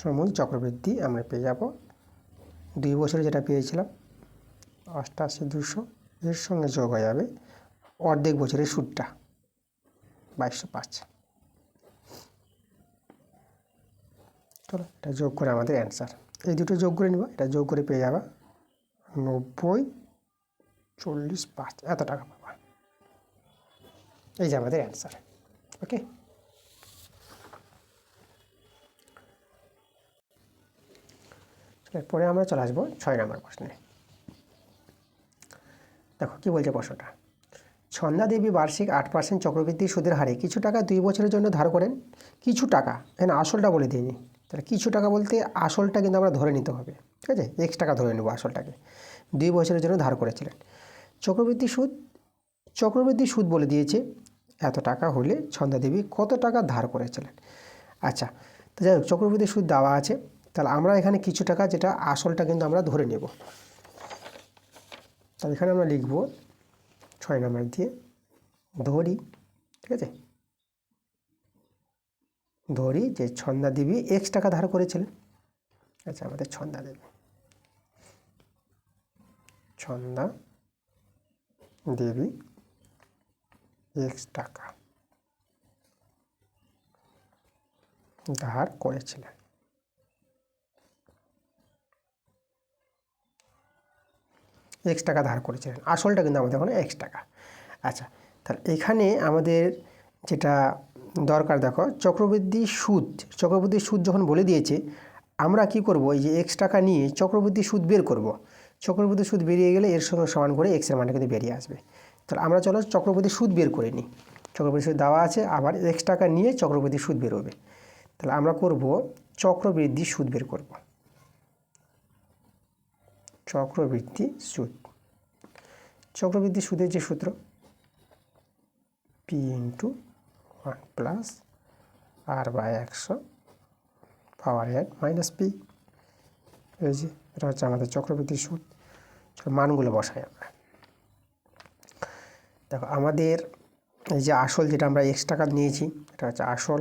সমূল চক্রবৃদ্ধি আমরা পেয়ে যাব 2 বছরে যেটা পেয়েছিলাম 88,200, এর সঙ্গে যোগ হয়ে যাবে অর্ধেক বছরের সুদটা 2205। চলো এটা যোগ করে আমাদের অ্যান্সার, এই দুটো যোগ করে নিব, এটা যোগ করে পেয়ে যাবা 90,40,5, এত টাকা পাবা। এই যে আমাদের অ্যান্সার। ওকে, এরপরে আমরা চলে আসবো 6 নম্বর প্রশ্নে। দেখো কি বলছে প্রশ্নটা, ছন্দা দেবী বার্ষিক 8% চক্রবৃদ্ধি সুদের হারে কিছু টাকা 2 বছরের জন্য ধার করেন। কিছু টাকা, এখানে আসলটা বলে দিইনি, তাহলে কিছু টাকা বলতে আসলটা কিন্তু আমরা ধরে নিতে হবে, ঠিক আছে, X টাকা ধরে নেব আসলটাকে, 2 বছরের জন্য ধার করেছিলেন। চক্রবৃদ্ধি সুদ বলে দিয়েছে এত টাকা হলে ছন্দা দেবী কত টাকা ধার করেছিলেন। আচ্ছা, তো যাই হোক, চক্রবৃদ্ধি সুদ দেওয়া আছে, তাহলে আমরা এখানে কিছু টাকা, যেটা আসলটা কিন্তু আমরা ধরে নেব। তাহলে এখানে আমরা লিখব 6 নম্বর দিয়ে ধরি, ঠিক আছে, ধরি যে ছন্দা দেবী X টাকা ধার করেছিলেন। আচ্ছা, আমাদের ছন্দা দেবী X টাকা ধার করেছিলেন। x টাকা ধার করেছিলেন, আসলটা কিন্তু আমাদের এখন x টাকা। আচ্ছা, তাহলে এখানে আমাদের যেটা দরকার দেখো, চক্রবৃদ্ধি সুদ যখন বলে দিয়েছে, আমরা কি করব, এই যে x টাকা নিয়ে চক্রবৃদ্ধি সুদ বের করব। চক্রবৃদ্ধি সুদ বেরিয়ে গেলে এর সঙ্গে সমান করে x এর মানটা কিন্তু বেরিয়ে আসবে। তাহলে আমরা চলো চক্রবৃদ্ধি সুদ বের করে নিই। চক্রবৃদ্ধি সুদ দেওয়া আছে, আবার x টাকা নিয়ে চক্রবৃদ্ধি সুদ বেরোবে। তাহলে আমরা করব চক্রবৃদ্ধি সুদ বের করব। চক্রবৃদ্ধি সুদ, চক্রবৃদ্ধি সুদের যে সূত্র p × 1 প্লাস r/100 পাওয়ার n মাইনাস p। এই যে এটা হচ্ছে আমাদের চক্রবৃদ্ধি সুদ। মানগুলো বসাই আমরা। দেখো আমাদের এই যে আসল যেটা আমরা x টাকা নিয়েছি, এটা হচ্ছে আসল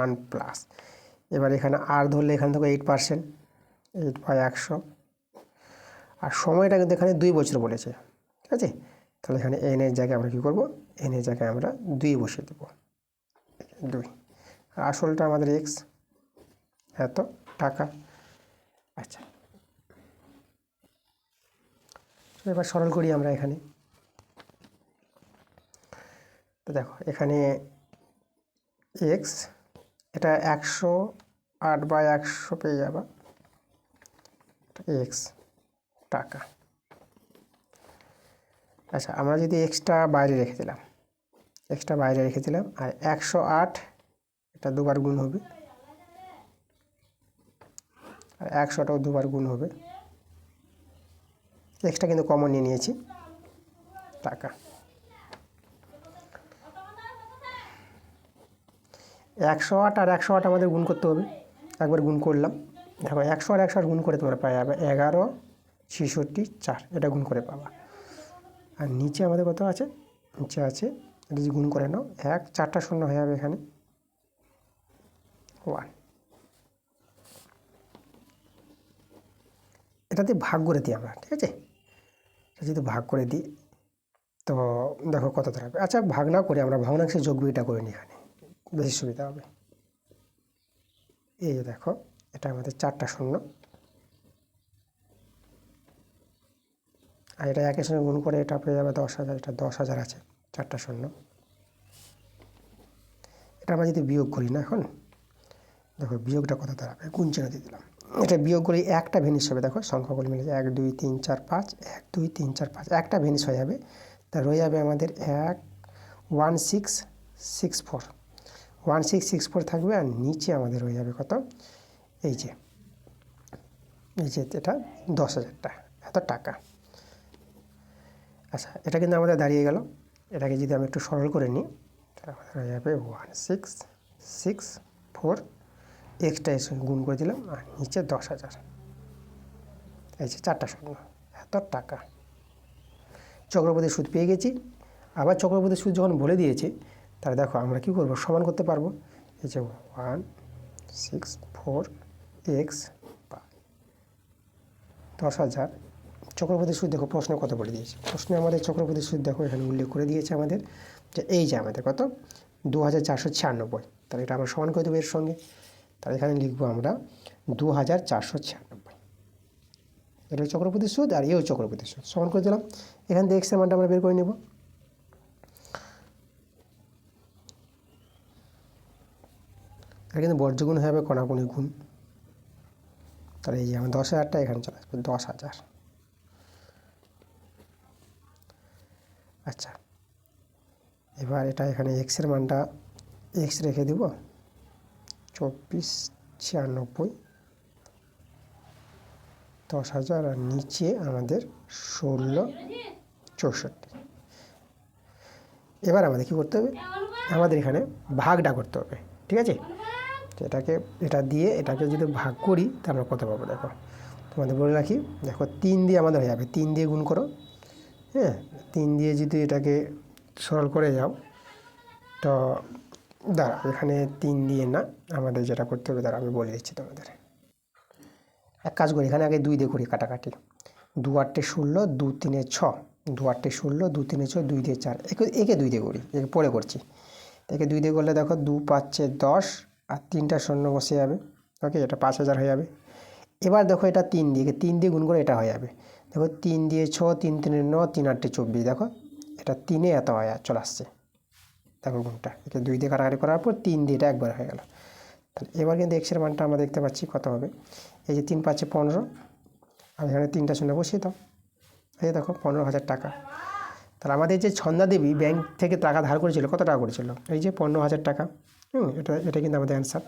1 প্লাস, এবার এখানে আর ধরলে এখান থেকে 8%, 8/100, আর সময়টা কিন্তু এখানে 2 বছর বলেছে, ঠিক আছে। তাহলে এখানে n এর জায়গায় আমরা কী করব, n এর জায়গায় আমরা 2 বসিয়ে দেবো, 2। আর আসলটা আমাদের x, এত টাকা। আচ্ছা, এবার সরল করি আমরা এখানে। তো দেখো এখানে x, এটা 108/100 পেয়ে যাবা, x টাকা। আচ্ছা, আমরা যদি এক্সটা বাইরে রেখে দিলাম, আর 108 এটা দুবার গুণ হবে, আর 100টাও দুবার গুণ হবে। এক্সটা কিন্তু কমন নিয়ে নিয়েছি, টাকা। 108 আর 108 আমাদের গুণ করতে হবে, একবার গুণ করলাম। দেখো 100 আর 108 গুণ করে তোমরা পাওয়া যাবে 11, 66, 4, এটা গুণ করে পাবা। আর নিচে আমাদের কত আছে, নিচে আছে, এটা যদি গুণ করে নাও 1, 4টা শূন্য হয়ে যাবে এখানে 1। এটাতে ভাগ করে দিই আমরা, ঠিক আছে। এটা যদি ভাগ করে দিই তো দেখো কত দাঁড়াবে। আচ্ছা, ভাগ না করে আমরা ভগ্নাংশে যোগ বিয়োগটা করে নিই, এখানে বেশি সুবিধা হবে। এই যে দেখো, এটা আমাদের 4টা শূন্য, আর এটা একের সঙ্গে গুণ করে এটা পেয়ে যাবে 10,000, এটা 10,000 আছে, 4টা শূন্য। এটা আমরা যদি বিয়োগ করি না, এখন দেখো বিয়োগটা কত দাঁড়াবে, গুণ চিহ্ন দিয়ে দিলাম। এটা বিয়োগ করে একটা ভেনিস হবে, দেখো সংখ্যাগুলো মিলে 1, 2, 3, 4, 5, 1, 2, 3, 4, 5, একটা ভেনিস হয়ে যাবে। তা রয়ে যাবে আমাদের 1664, 1664 থাকবে। আর নিচে আমাদের হয়ে যাবে কত, এই যে এটা 10,000 টাকা, এত টাকা। আচ্ছা, এটা কিন্তু আমাদের দাঁড়িয়ে গেল। এটাকে যদি আমি একটু সরল করে নিই, তাহলে আমাদের হয়ে যাবে 1664, এক্সটা এর সঙ্গে গুণ করে দিলাম, আর নিচে 10,000, এই যে 4টা শূন্য, এত টাকা। চক্রবৃদ্ধি সুদ পেয়ে গেছি। আবার চক্রবৃদ্ধি সুদ যখন বলে দিয়েছে, তাহলে দেখো আমরা কী করবো, সমান করতে পারবো। এই যে 164x 10,000 চক্রবৃদ্ধি সুদ। দেখো প্রশ্নে কত বলে দিয়েছে, প্রশ্নে আমাদের চক্রবৃদ্ধি সুদ দেখো এখানে উল্লেখ করে দিয়েছে আমাদের, যে এই যে আমাদের কত 2496। তাহলে এটা আমরা সমান করে দেবো এর সঙ্গে। তাহলে এখানে লিখবো আমরা 2496। এটা চক্রবৃদ্ধি সুদ, আর এও চক্রবৃদ্ধি সুদ, সমান করে দিলাম। এখান থেকে এক্সের মানটা আমরা বের করে নেব। এটা কিন্তু বর্জ্যগুণ হয়ে যাবে কণাকুণি গুণ। তাহলে এই যে আমার 10,000টা এখানে চলে আসবে 10,000। আচ্ছা, এবার এটা এখানে এক্সের মানটা এক্স রেখে দেব, 2496, 10,000, আর নিচে আমাদের 1664। এবার আমাদের কী করতে হবে, আমাদের এখানে ভাগটা করতে হবে, ঠিক আছে। তো এটা দিয়ে এটাকে যদি ভাগ করি তা আমরা কত পাবো, দেখো তোমাদের বলে রাখি। দেখো 3 দিয়ে আমাদের হয়ে যাবে, 3 দিয়ে গুণ করো, হ্যাঁ 3 দিয়ে যদি এটাকে সরল করে যাও, তো দাঁড়া এখানে 3 দিয়ে না, আমাদের যেটা করতে হবে দাঁড়া আমি বলে দিচ্ছি তোমাদের। এক কাজ করি, এখানে আগে 2 দিয়ে করি কাটাকাটি। 2 8 16, 2 3 6, 2 8 16, 2 3 6, 2 দিয়ে 4, একে 2 দিয়ে করি, একে পরে করছি। একে 2 দিয়ে করলে দেখো 2 5 10, আর 3টা শূন্য বসে যাবে, ওকে, এটা 5,000 হয়ে যাবে। এবার দেখো এটা 3 দিয়ে গুণ করে এটা হয়ে যাবে। দেখো 3 দিয়ে 6, 3 3 9, 3 8 24, দেখো এটা 3 এত হয়ে চলে আসছে। দেখো গুণটা একে 2 দিয়ে কাটাকাটি করার পর 3 দিয়ে এটা একবার হয়ে গেল। তাহলে এবার কিন্তু এক্সের মানটা আমরা দেখতে পাচ্ছি কত হবে। এই যে 3 5 15, আর এখানে 3টা শূন্য বসিয়ে দাও। এই দেখো 15,000 টাকা। তাহলে আমাদের যে ছন্দা দেবী ব্যাংক থেকে টাকা ধার করেছিল, কত টাকা করেছিল? এই যে 15,000 টাকা। এটা কিন্তু আমাদের অ্যান্সার।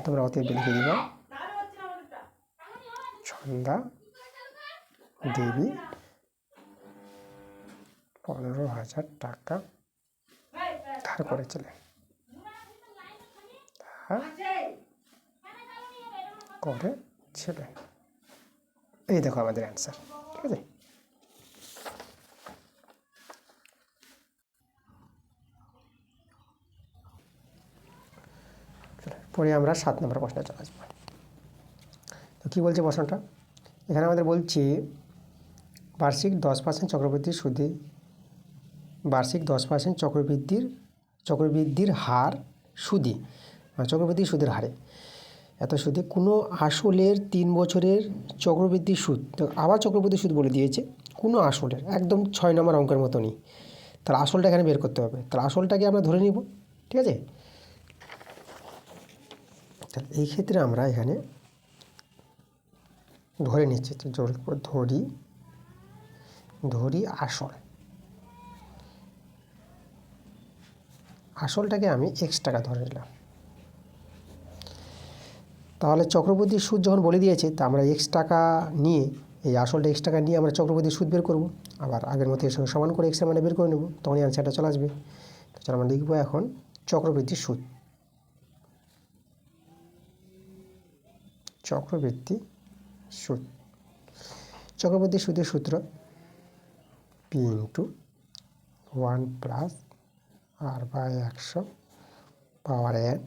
তোমরা অতএব লিখে দিবা ছন্দা দেবী 15,000 টাকা ধার করেছিলেন। এই দেখো আমাদের অ্যান্সার। ঠিক আছে, পরে আমরা 7 নম্বর প্রশ্নে চলে আসবো। তো কী বলছে প্রশ্নটা? এখানে আমাদের বলছে বার্ষিক 10% চক্রবৃদ্ধি সুদে বার্ষিক 10% চক্রবৃদ্ধির হার সুদে, চক্রবৃদ্ধি সুদের হারে এত সুদে কোনো আসলের 3 বছরের চক্রবৃদ্ধি সুদ, তো আবার চক্রবৃদ্ধি সুদ বলে দিয়েছে, কোনো আসলের একদম 6 নম্বর অঙ্কের মতনই। তাহলে আসলটা এখানে বের করতে হবে। তাহলে আসলটাকে আমরা ধরে নিব। ঠিক আছে, তাহলে এই ক্ষেত্রে আমরা এখানে ধরে নিচ্ছি, ধরি আসলটাকে আমি x টাকা ধরে নিলাম। তাহলে চক্রবৃদ্ধি সুদ যখন বলে দিয়েছে, তা আমরা x টাকা নিয়ে, এই আসলটা x টাকা নিয়ে আমরা চক্রবৃদ্ধি সুদ বের করব। আবার আগের মতো এর সঙ্গে সমান করে x এর মানে বের করে নেব, তখনই অ্যান্সারটা চলে আসবে। তো চলো আমরা লিখবো এখন চক্রবৃদ্ধি সুদ। চক্রবৃদ্ধি সুদের সূত্র p × 1 + r/100 পাওয়ার n,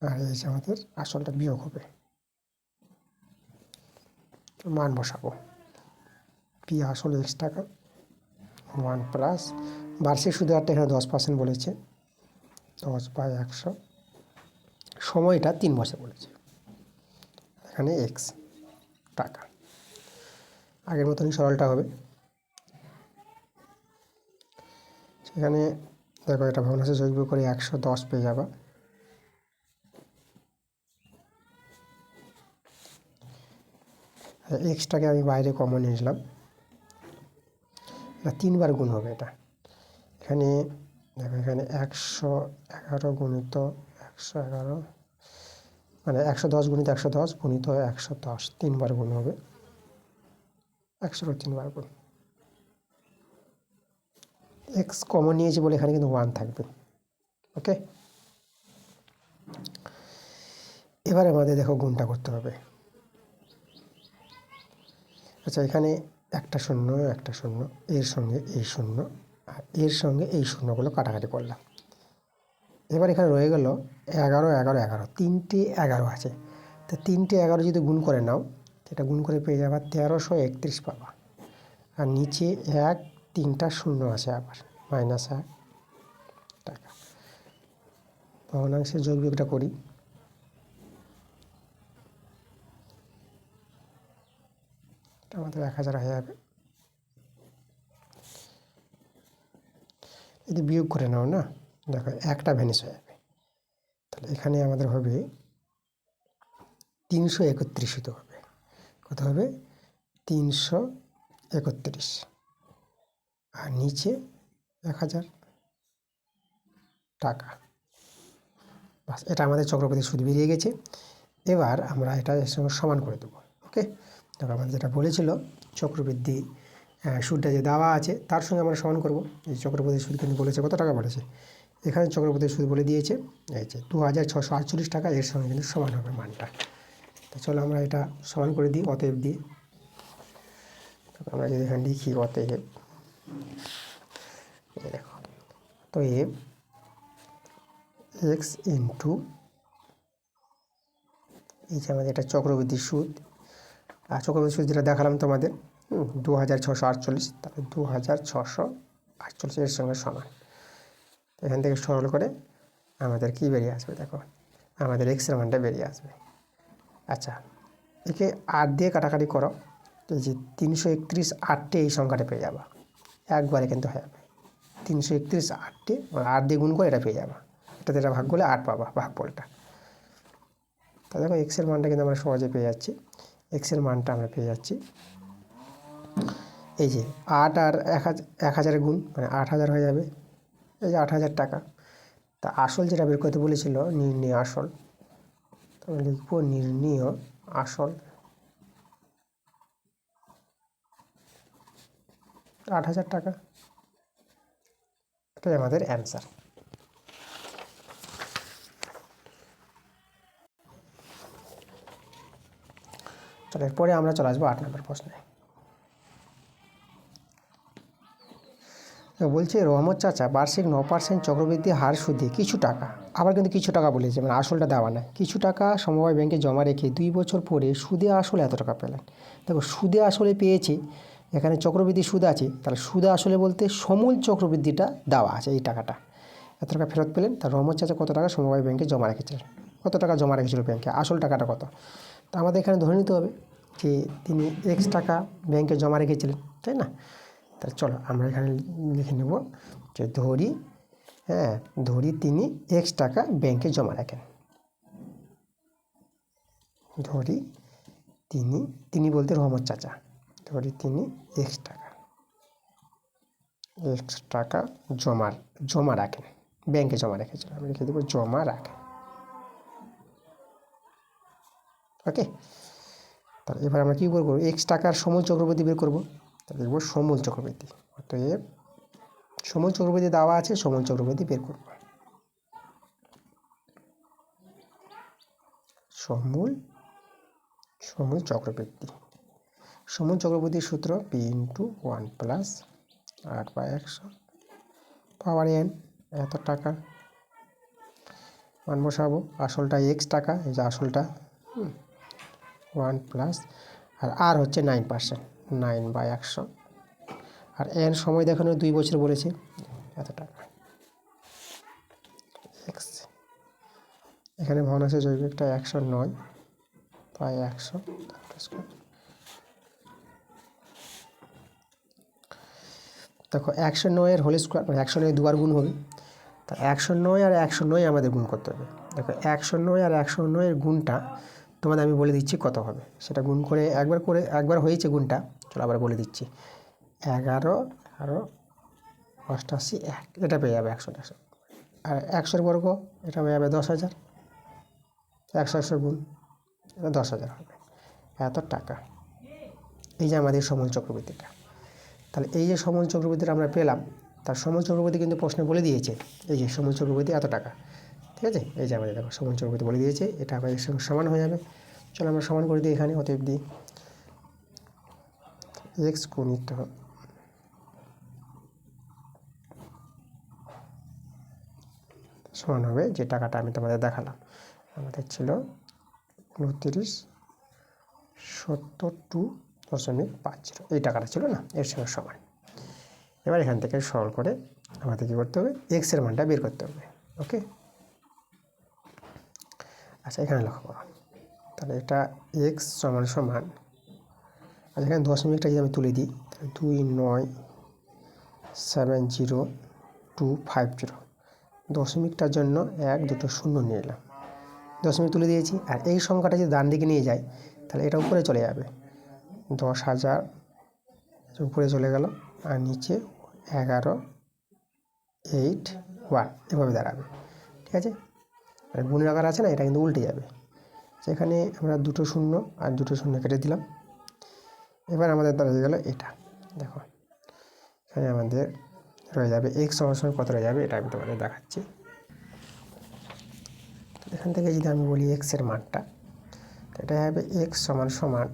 আর এই যে আমাদের আসলটা বিয়োগ হবে, মান বসাবো। p আসল x টাকা, 1 প্লাস বার্ষিক সুদের হারটা এখানে 10% বলেছে, 10/100, সময়টা 3 বছর বলেছে, এখানে x টাকা। আগের মতনই সরলটা হবে। সেখানে দেখো এটা ভগ্নাংশে যোগ করে 110 পেয়ে যাবা। এক্সটাকে আমি বাইরে কমন নিয়ে নিলাম, না 3 বার গুণ হবে এটা। এখানে দেখো এখানে 111 গুণিত 111, মানে 110 গুণিত 110 গুণিত 110, 3 বার গুণ হবে, 100 3 বার গুণ। এক্স কমন নিয়েছি বলে এখানে কিন্তু 1 থাকবে। ওকে, এবারে আমাদের দেখো গুণটা করতে হবে। আচ্ছা, এখানে একটা শূন্য, এর সঙ্গে এই শূন্য, আর এর সঙ্গে এই শূন্যগুলো কাটাকাটি করলাম। এবার এখানে রয়ে গেল 11 11 11, 3টে 11 আছে। তো 3টে 11 যদি গুণ করে নাও, এটা গুণ করে পেয়ে যাবা 1331 পাবা। আর নিচে 3টা শূন্য আছে, আবার -1 টাকা। ভগ্নাংশের যোগ বিয়োগটা করি। আমাদের 1000 হয়ে যাবে। যদি বিয়োগ করে নাও না, দেখো একটা ভ্যানিশ হয়ে যাবে। তাহলে এখানে আমাদের হবে 331 হতে হবে। কত হবে? 331, আর নিচে 1000 টাকা। বাস, এটা আমাদের চক্রবৃদ্ধি সুদ বেরিয়ে গেছে। এবার আমরা এটা এর সঙ্গে সমান করে দেবো। ওকে, দেখো আমাদের যেটা বলেছিল চক্রবৃদ্ধি সুদটা যে দেওয়া আছে তার সঙ্গে আমরা সমান করব। এই চক্রবৃদ্ধি সুদ কিন্তু বলেছে কত টাকা বলেছে, এখানে চক্রবৃদ্ধি সুদ বলে দিয়েছে এই যে 2648 টাকা, এর সঙ্গে কিন্তু সমান হবে মানটা। তো চলো আমরা এটা সমান করে দিই, অতএব দিই। আমরা যদি এখানে লিখি অতএব, দেখো অতএব x ইন্টু এই যে আমাদের এটা চক্রবৃদ্ধি সুদ, আর চক্রবৃদ্ধি সুদ যেটা দেখালাম তোমাদের 2648, তাহলে 2648 এর সঙ্গে সমান। এখান থেকে সরল করে আমাদের কি বেরিয়ে আসবে, দেখো আমাদের এক্সের মানটা বেরিয়ে আসবে। আচ্ছা, একে 8 দিয়ে কাটাকাটি করো, এই যে 331 8টে এই সংখ্যাটা পেয়ে যাবা, একবারে কিন্তু হয়ে যাবে 331 8টে, 8 দিয়ে গুণ করে এটা পেয়ে যাবা, এটাতে এটা ভাগ করলে 8 পাবা ভাগফলটা। তা দেখো এক্সের মানটা কিন্তু আমরা সহজে পেয়ে যাচ্ছি, এক্সের মানটা আমরা পেয়ে যাচ্ছি এই যে 8 আর 1000 গুণ মানে 8000 হয়ে যাবে, এই যে 8000 টাকা। তা আসল যেটা বের করতে বলেছিল নির্ণয় আসল, তবে লিখবো নির্ণয় আসল 8000 টাকা, এটাই আমাদের অ্যান্সার। তাহলে এরপরে আমরা চলে আসবো 8 নম্বর প্রশ্নে। বলছে রহমত চাচা বার্ষিক 9% চক্রবৃদ্ধি হার সুদে কিছু টাকা, আবার কিন্তু কিছু টাকা বলেছে, মানে আসলটা দেওয়া না, কিছু টাকা সমবায় ব্যাংকে জমা রেখে 2 বছর পরে সুদে আসলে এত টাকা পেলেন। দেখো সুদে আসলে পেয়েছি, এখানে চক্রবৃদ্ধি সুদ আছে, তাহলে সুদে আসলে বলতে সমূল চক্রবৃদ্ধিটা দেওয়া আছে, এই টাকাটা এত টাকা ফেরত পেলেন। তার রহমত চাচা কত টাকা সমবায় ব্যাংকে জমা রেখেছিলেন, কত টাকা জমা রেখেছিল ব্যাংকে, আসল টাকাটা কত। তা আমাদের এখানে ধরে নিতে হবে যে তিনি এক্স টাকা ব্যাংকে জমা রেখেছিলেন, তাই না। তাহলে চলো আমরা এখানে লিখে নেব যে ধরি তিনি এক্স টাকা ব্যাংকে জমা রাখেন, ধরি তিনি বলতে রহমত চাচা, ধরি তিনি এক্স টাকা জমা রাখেন, ব্যাংকে জমা রেখেছিল, আমি লিখে দেবো জমা রাখেন। ওকে, তাহলে এবার আমরা কী করবো, এক্স টাকার সমূল চক্রবৃদ্ধি বের করবো, তাহলে লিখবো সমূল চক্রবৃদ্ধি, অতএব সমূল চক্রবৃদ্ধি দেওয়া আছে, সমূল চক্রবৃদ্ধি বের করব। সমূল চক্রবৃদ্ধির সূত্র P×1 প্লাস 8/100 পাওয়ার n, এত টাকা মান বসাবো, আসলটা এক্স টাকা, এই যে আসলটা 1 প্লাস আর হচ্ছে 9%, 9/100, আর n সময় দেখানো 2 বছর বলেছে, এত টাকা এক্স, এখানে ভগ্নাংশে জৈবিকটা 109/100 দেখো 109 হোল স্কোয়ার মানে 109 দুবার গুণ হবে, তা 109 আর 109 আমাদের গুণ করতে হবে। দেখো 109 আর 109 গুণটা তোমাদের আমি বলে দিচ্ছি কত হবে, সেটা গুণ করে একবার হয়েছে গুণটা, চলো আবার বলে দিচ্ছি। 11 আরও 88 1, এটা পেয়ে যাবে 100, আর 100 বর্গ এটা হয়ে যাবে 10,000, 100 গুণ এটা 10,000 হবে, এত টাকা। এই যে আমাদের সমূল চক্রবৃদ্ধিটা, তাহলে এই যে সমূল চক্রবৃদ্ধিটা আমরা পেলাম, তার সমূল চক্রবৃদ্ধি কিন্তু প্রশ্নে বলে দিয়েছে, এই যে সমূল চক্রবৃদ্ধি এত টাকা, ঠিক আছে। এই যে আমাদের দেখো সমূল চক্রবৃদ্ধি বলে দিয়েছে, এটা আমাদের সঙ্গে সমান হয়ে যাবে। চলো আমরা সমান করে দিই, এখানে অতএব দিই এক্স গুণিত সমান হবে যে টাকাটা আমি তোমাদের দেখালাম, আমাদের ছিল 2972.50, এই টাকাটা ছিল না, এর সঙ্গে সমান। এবার এখান থেকে সরল করে আমাদের কী করতে হবে, এক্সের মানটা বের করতে হবে। ওকে, আচ্ছা এখানে লক্ষ্য করো, তাহলে এটা এক্স সমান, আর এখানে দশমিকটা যদি আমি তুলে দিই, 2970,250, দশমিকটার জন্য 1 2 শূন্য নিয়ে এলাম, দশমিক তুলে দিয়েছি। আর এই সংখ্যাটা যদি ডান দিকে নিয়ে যায়, তাহলে এটা উপরে চলে যাবে, 10,000 উপরে চলে গেল, আর নিচে 1181 এভাবে দাঁড়াবে, ঠিক আছে। আর গুণের আকার আছে না, এটা কিন্তু উল্টে যাবে, সেখানে আমরা 2 শূন্য আর 2 শূন্য কেটে দিলাম। এবার আমাদের দাঁড়িয়ে গেল এটা, দেখো এখানে আমাদের রয়ে যাবে এক্স সমান কত রয়ে যাবে, এটা আমি তোমাদের দেখাচ্ছি। এখান থেকে যদি আমি বলি এক্সের মানটা, এটা হবে এক্স সমান,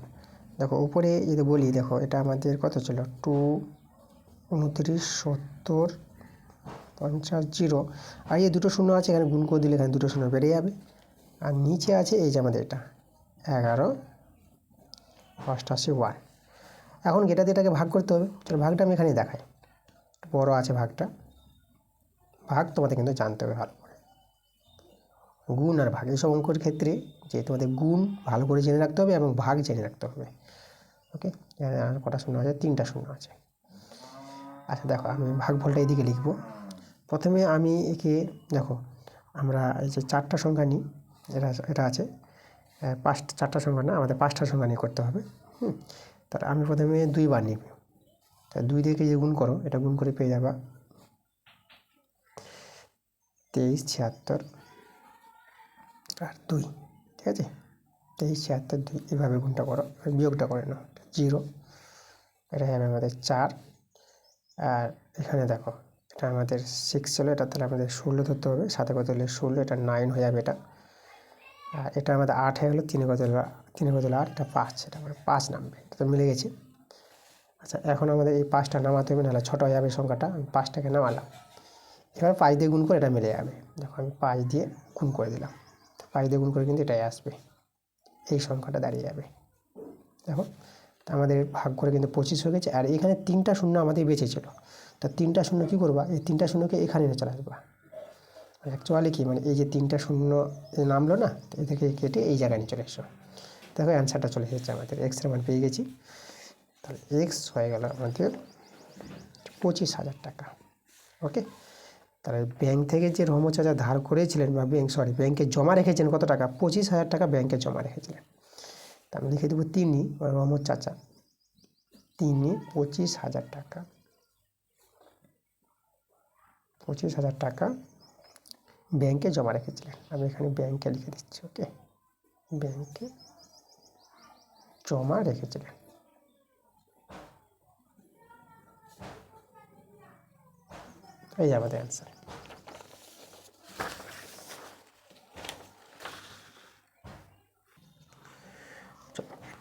দেখো উপরে যদি বলি, দেখো এটা আমাদের কত ছিল 22970,50, আর এই 2 শূন্য আছে, এখানে গুণ করে দিলে এখানে 2 শূন্য বেড়ে যাবে, আর নিচে আছে এই যে আমাদের এটা 1188 এখন এটা দিয়ে এটাকে ভাগ করতে হবে। চলো ভাগটা আমি এখানেই দেখাই, বড় আছে ভাগ তোমাদের কিন্তু জানতে হবে ভালো করে। গুণ আর ভাগ এইসব অঙ্কের ক্ষেত্রে যে তোমাদের গুণ ভালো করে জেনে রাখতে হবে এবং ভাগ জেনে রাখতে হবে। ওকে, কটা শূন্য আছে? 3টা শূন্য আছে। আচ্ছা দেখো, আমি ভাগফলটা এদিকে লিখব। প্রথমে আমি একে দেখো, আমরা এই যে 4টা সংখ্যা নিই, এটা আছে 4টা সংখ্যা না, আমাদের 5টা সংখ্যা নিয়ে করতে হবে। তাহলে আমি প্রথমে 2 বার নিব। তা 2 দিয়ে যে গুণ করো, এটা গুণ করে পেয়ে যাবা 23 76 আর 2। ঠিক আছে, 23 76 2 এভাবে গুণটা করো, বিয়োগটা করে নাও 0। এটা হবে আমাদের 4। আর এখানে দেখো, এটা আমাদের 6 ছিল, এটা তাহলে আমাদের 16 ধরতে হবে। 7 কত হলে 16, এটা 9 হয়ে যাবে এটা। আর এটা আমাদের 8 হয়ে গেলো, 3 কত হলো 8, এটা 5, এটা আমার 5 নামবে। এটা তো মিলে গেছে। আচ্ছা, এখন আমাদের এই 5টা নামাতে হবে, নাহলে ছোটো হয়ে যাবে সংখ্যাটা। আমি 5টাকে নামালাম, এবার 5 দিয়ে গুণ করে এটা মিলে যাবে। দেখো আমি 5 দিয়ে গুণ করে দিলাম, 5 দিয়ে গুণ করে কিন্তু এটাই আসবে, এই সংখ্যাটা দাঁড়িয়ে যাবে। দেখো, আমাদের ভাগ করে কিন্তু 25 হয়ে গেছে। আর এখানে 3টা শূন্য আমাদের বেঁচে ছিল, তা 3টা শূন্য কী করবা, এই 3টা শূন্যকে এখানে নিয়ে চলে আসবা। অ্যাকচুয়ালি কি, মানে এই যে 3টা শূন্য নামলো না, এদেরকে কেটে এই জায়গায় নিয়ে চলে এসো। দেখো অ্যান্সারটা চলে এসেছে আমাদের, এক্সের মান পেয়ে গেছি। তাহলে এক্স হয়ে গেল আমাদের 25,000 টাকা। ওকে, তাহলে ব্যাংক থেকে যে রহমত চাচা ধার করেছিলেন, বা ব্যাংকে জমা রেখেছেন কত টাকা? 25,000 টাকা ব্যাংকে জমা রেখেছিলেন। তা আমি লিখে দেবো তিনি, রহমত চাচা, তিনি 25,000 টাকা, 25,000 টাকা ব্যাংকে জমা রেখেছিলেন। আমি এখানে ব্যাংকে লিখে দিচ্ছি। ওকে, ব্যাংকে জমা রেখেছিলেন। এই আমাদের অ্যান্সার।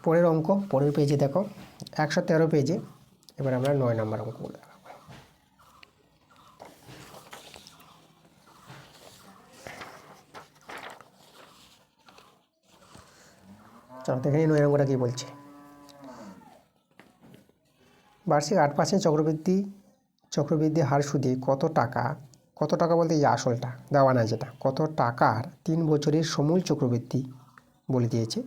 পরের অঙ্ক, পরের পেজে দেখো 113 পেজে। এবার আমরা 9 নম্বর অঙ্কগুলো দেখাবো। চলো দেখে নিই 9 অঙ্কটা কী বলছে। বার্ষিক 8% চক্রবৃদ্ধি হার সুদে কত টাকা বলতে এই আসলটা দেওয়া না, যেটা কত টাকার 3 বছরের সমূল চক্রবৃদ্ধি বলে দিয়েছে।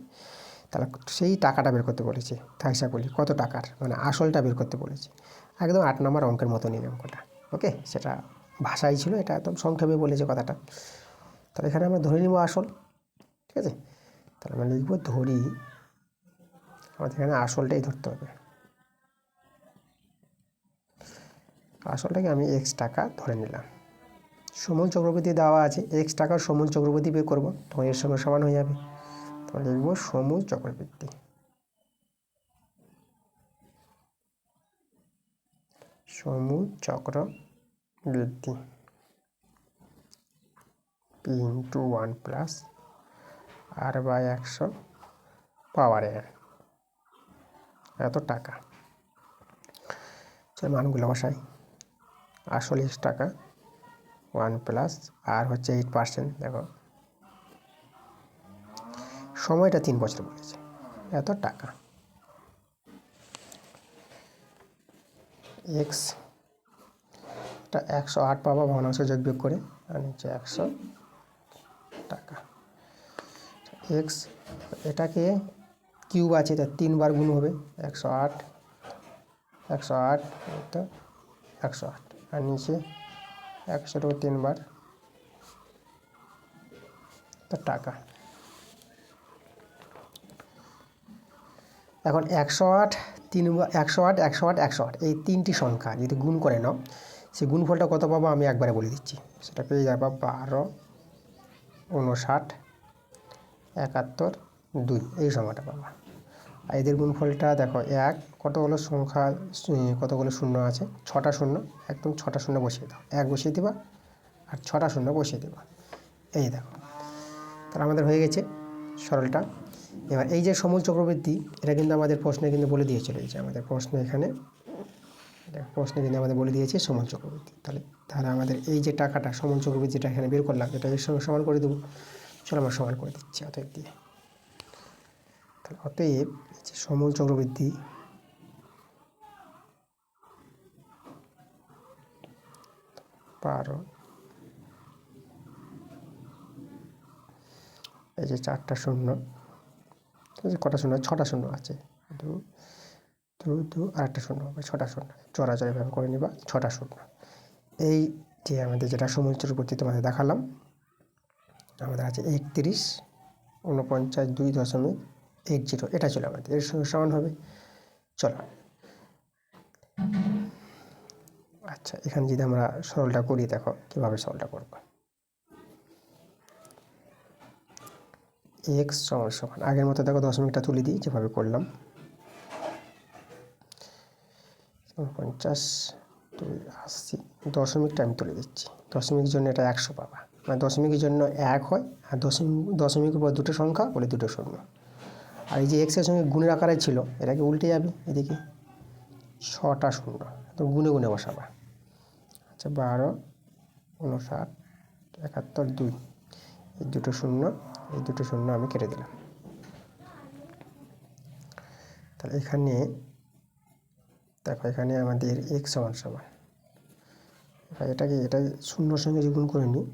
তাহলে সেই টাকাটা বের করতে বলেছে। হিসাব করি কত টাকার, মানে আসলটা বের করতে বলেছে। একদম 8 নম্বর অঙ্কের মতো নিয়ে অঙ্কটা। ওকে, সেটা ভাষাই ছিল, এটা একদম সংক্ষেপে বলেছে কথাটা। তাহলে এখানে আমরা ধরে নিব আসল। ঠিক আছে, তাহলে আমরা লিখব ধরি, আমাদের এখানে আসলটাই ধরতে হবে। আসলটাকে আমি এক্স টাকা ধরে নিলাম। সমূল চক্রবৃদ্ধি দেওয়া আছে, এক্স টাকার সমূল চক্রবৃদ্ধি বের করবো, তখন এর সঙ্গে সমান হয়ে যাবে। তাহলে লিখব সমূল চক্রবৃদ্ধি, সমূল চক্রবৃদ্ধি পি ইন্টু 1 প্লাস r/100 পাওয়ার n, এত টাকা। মানগুলো বসাই। আসল এক্স টাকা 1 প্লাস আর হচ্ছে 8%। দেখো সময়টা 3 বছর বলেছে, এত টাকা। এক্স এটা 108 পাবা ভগ্নাংশ যোগ বিয়োগ করে, আর নিচে 100 টাকা। এক্স এটাকে কিউব আছে, এটা 3 বার গুণ হবে, 108 তো 108, আর নিচে 100 3 বার, তো টাকা। এখন 108 3 বার, 108 108 108 এই 3টি সংখ্যা যদি গুণ করে নাও, সেই গুণফলটা কত পাবো আমি একবারে বলে দিচ্ছি। সেটা পেয়ে যাবা 12 59 71 2, এই সংখ্যাটা পাবা। আর এদের গুণফলটা দেখো 1, কতগুলো সংখ্যা, কতগুলো শূন্য আছে, 6টা শূন্য, একদম 6টা শূন্য বসিয়ে দাও, 1 বসিয়ে দেবা আর 6টা শূন্য বসিয়ে দেবা। এই দেখো, তাহলে আমাদের হয়ে গেছে সরলটা। এবার এই যে সমূল চক্রবৃদ্ধি, এটা কিন্তু আমাদের প্রশ্নে কিন্তু বলে দিয়েছিল, এই যে আমাদের প্রশ্ন এখানে, প্রশ্নে কিন্তু আমাদের বলে দিয়েছে সমূল চক্রবৃদ্ধি। তাহলে আমাদের এই যে টাকাটা সমূল চক্রবৃদ্ধিটা এখানে বের করলাম, এটা এর সঙ্গে সমান করে দেবো। চলো আমরা সমান করে দিচ্ছি অতএব দিয়ে। তাহলে অতএব যে সমূল চক্রবৃদ্ধি এই যে 4টা শূন্য, কটা শূন্য, 6টা শূন্য আছে, 2 2 2 আর একটা শূন্য হবে, 6টা শূন্য, চড়াচড়িভাবে করে নিবা 6টা শূন্য। এই যে আমাদের যেটা সমুল চক্রবর্তী তোমাদের দেখালাম, আমাদের আছে 31 49 2.80, এটা ছিল আমাদের, এর সঙ্গে সমান হবে। চলো আচ্ছা, এখানে যদি আমরা সরলটা করি, দেখো কীভাবে সরলটা করবো। x সমান আগের মতো দেখো দশমিকটা তুলে দিই যেভাবে করলাম, 50 280, দশমিকটা আমি তুলে দিচ্ছি। দশমিকের জন্য এটা 100 পাবা, মানে দশমিকের জন্য 1 হয়, আর দশমিকের উপর দুটো সংখ্যা বলে দুটো শূন্য। আর এই যে এক্সের সঙ্গে গুণের আকারে ছিল, এটাকে উল্টে যাবে, এদিকে 6টা শূন্য, তো গুণে গুণে বসাবা। আচ্ছা 12 59 71 2, এই দুটো শূন্য আমি কেটে দিলাম। তাহলে এখানে দেখো, এখানে আমাদের x সমান এটাকে শূন্যর সঙ্গে যদি গুণ করে নিই,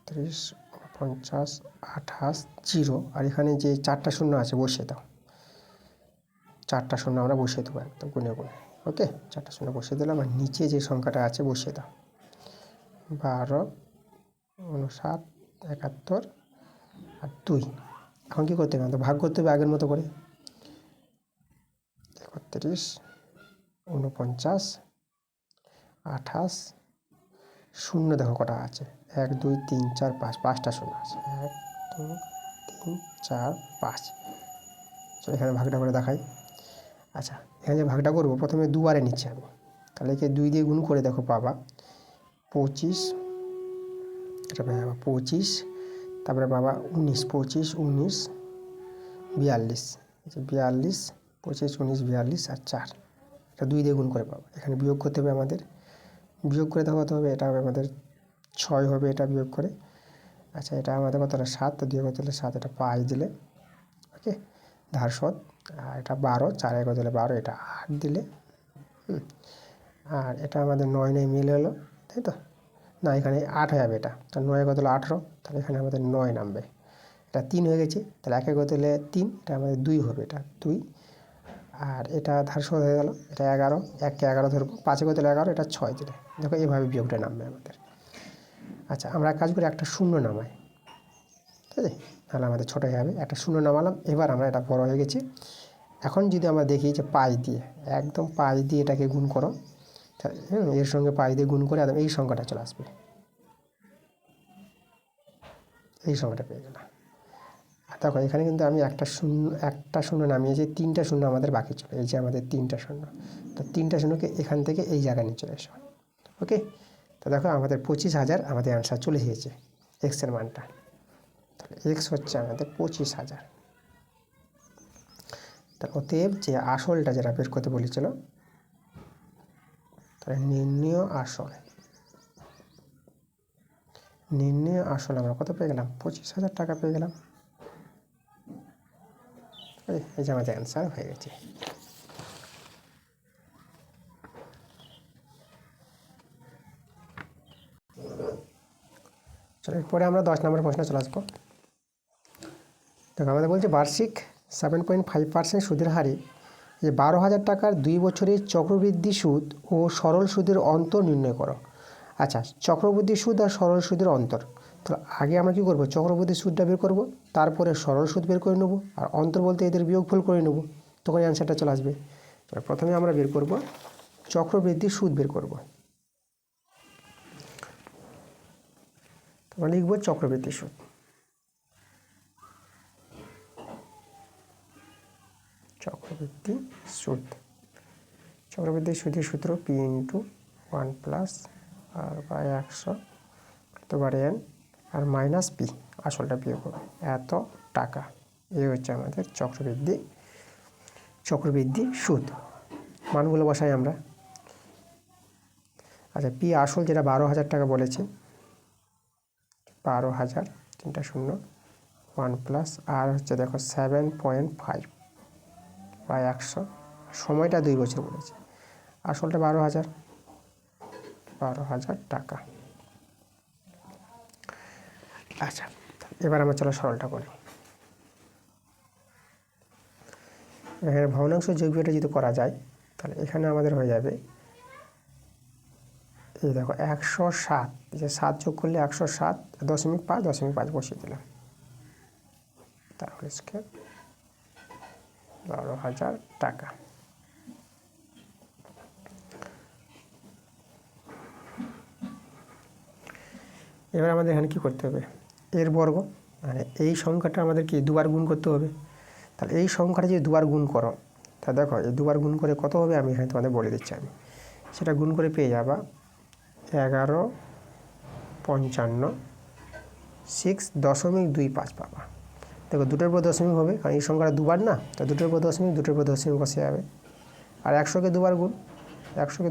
30 50 28 0, আর এখানে যে 4টা শূন্য আছে বসিয়ে দাও, 4টা শূন্য আমরা বসিয়ে দেবো একদম গুণে গুণে। ওকে, 4টা শূন্য বসিয়ে দিলাম, আর নিচে যে সংখ্যাটা আছে বসিয়ে দাও, 12 59 71 আর 2। এখন কী করতে হবে, আমাদের ভাগ করতে হবে আগের মতো করে, 31 49 28, শূন্য দেখো কটা আছে, 1 2 3 4 5, 5টা শূন্য আছে, 1 2 3 4 5। চলো এখানে ভাগটা করে দেখাই। আচ্ছা, এখানে যে ভাগটা করবো প্রথমে দুবারে নিচ্ছি আমি, তাহলে একে 2 দিয়ে গুণ করে দেখো পাবা 25, এটা পাবা 25, তারপরে পাবা 19, 25 19 42, 42 25 19 42 আর 4, এটা 2 দিয়ে গুণ করে পাবা। এখানে বিয়োগ করতে হবে আমাদের, বিয়োগ করে দেখাতে হবে, এটা হবে আমাদের 6 হবে, এটা বিয়োগ করে। আচ্ছা, এটা আমাদের কত হলো 7, তো 2 কত হলে 7, এটা 5 দিলে, ওকে ধার শোধ। আর এটা 12, 4 কত হলে 12, এটা 8 দিলে, আর এটা আমাদের 9 মিল হলো, তাই তো, না এখানে 8 হয়ে যাবে, এটা তো 9 কত হলো 18, তাহলে এখানে আমাদের 9 নামবে। এটা 3 হয়ে গেছে, তাহলে 1 কত হলে 3, এটা আমাদের 2 হবে, এটা 2, আর এটা ধার শোধ হয়ে গেল, এটা 11, 1কে 11 ধরবো, 5 কত হলে 11, এটা 6 দিলে, দেখো এইভাবে বিয়োগটা নামবে আমাদের। আচ্ছা, আমরা কাজ করে একটা শূন্য নামাই, ঠিক আছে, তাহলে আমাদের ছোটো হয়ে যাবে, একটা শূন্য নামালাম। এবার আমরা এটা বড় হয়ে গেছি। এখন যদি আমরা দেখি যে পাই দিয়ে, একদম পাই দিয়ে এটাকে গুণ করো, এর সঙ্গে পাই দিয়ে গুণ করে একদম এই সংখ্যাটা চলে আসবে, এই সংখ্যাটা পেয়ে গেলাম। আর দেখো এখানে কিন্তু আমি একটা শূন্য নামিয়েছি, 3টা শূন্য আমাদের বাকি ছিল, এই যে আমাদের 3টা শূন্য, তো 3টা শূন্যকে এখান থেকে এই জায়গায় নিয়ে চলে এসো। ওকে, তো দেখো আমাদের 25,000 আমাদের অ্যান্সার চলে এসেছে, এক্সের মানটা। তাহলে এক্স হচ্ছে আমাদের 25,000। তার অতএব যে আসলটা যেটা বের করতে বলেছিল, তাহলে নির্ণয় আসল আমরা কত পেয়ে গেলাম, 25,000 টাকা পেয়ে গেলাম। এই যে আমাদের অ্যান্সার হয়ে গেছে। চলো এরপরে আমরা 10 নম্বর প্রশ্নে চলে আসবো। দেখো আমাদের বলছে বার্ষিক 7.5% সুদের হারে যে 12,000 টাকার 2 বছরের চক্রবৃদ্ধি সুদ ও সরল সুদের অন্তর নির্ণয় করো। আচ্ছা, চক্রবৃদ্ধি সুদ আর সরল সুদের অন্তর, তো আগে আমরা কী করবো, চক্রবৃদ্ধি সুদটা বের করব, তারপরে সরল সুদ বের করে নেবো, আর অন্তর বলতে এদের বিয়োগফল করে নেব, তখন অ্যান্সারটা চলে আসবে। প্রথমে আমরা বের করব চক্রবৃদ্ধি সুদ বের করব, আমরা লিখব চক্রবৃদ্ধি সুদ। চক্রবৃদ্ধি সুদের সূত্র P × 1 + r/100 n আর -p, আসলটা বিয়োগ হবে, এত টাকা। এই হচ্ছে আমাদের চক্রবৃদ্ধি সুদ। মানগুলো বসাই আমরা। আচ্ছা, পি আসল যেটা 12,000 টাকা বলেছে, 12,000, 3টা শূন্য, 1 + আর হচ্ছে দেখো 7.5/100, সময়টা 2 বছর বলেছে, আসলটা 12,000 টাকা। আচ্ছা, এবার আমরা চলো সরলটা করি। এখানে ভগ্নাংশ যোগ বিয়োগটা যদি করা যায় তাহলে এখানে আমাদের হয়ে যাবে, এই দেখো 107, যে 7 যোগ করলে 107.5 বসিয়ে দিলাম, তাহলে 12,000 টাকা। এবার আমাদের এখানে কী করতে হবে, এর বর্গ মানে এই সংখ্যাটা আমাদের কি দুবার গুণ করতে হবে। তাহলে এই সংখ্যাটা যদি দুবার গুণ করো, তা দেখো এই দুবার গুণ করে কত হবে আমি এখানে তোমাদের বলে দিচ্ছি। আমি সেটা গুণ করে পেয়ে যাবা 1155 6.25 পাবা। দেখো দুটোর পর দশমিক হবে, কারণ এই সংখ্যাটা দুবার না, তো দুটোর পর দশমিক বসে যাবে। আর 100কে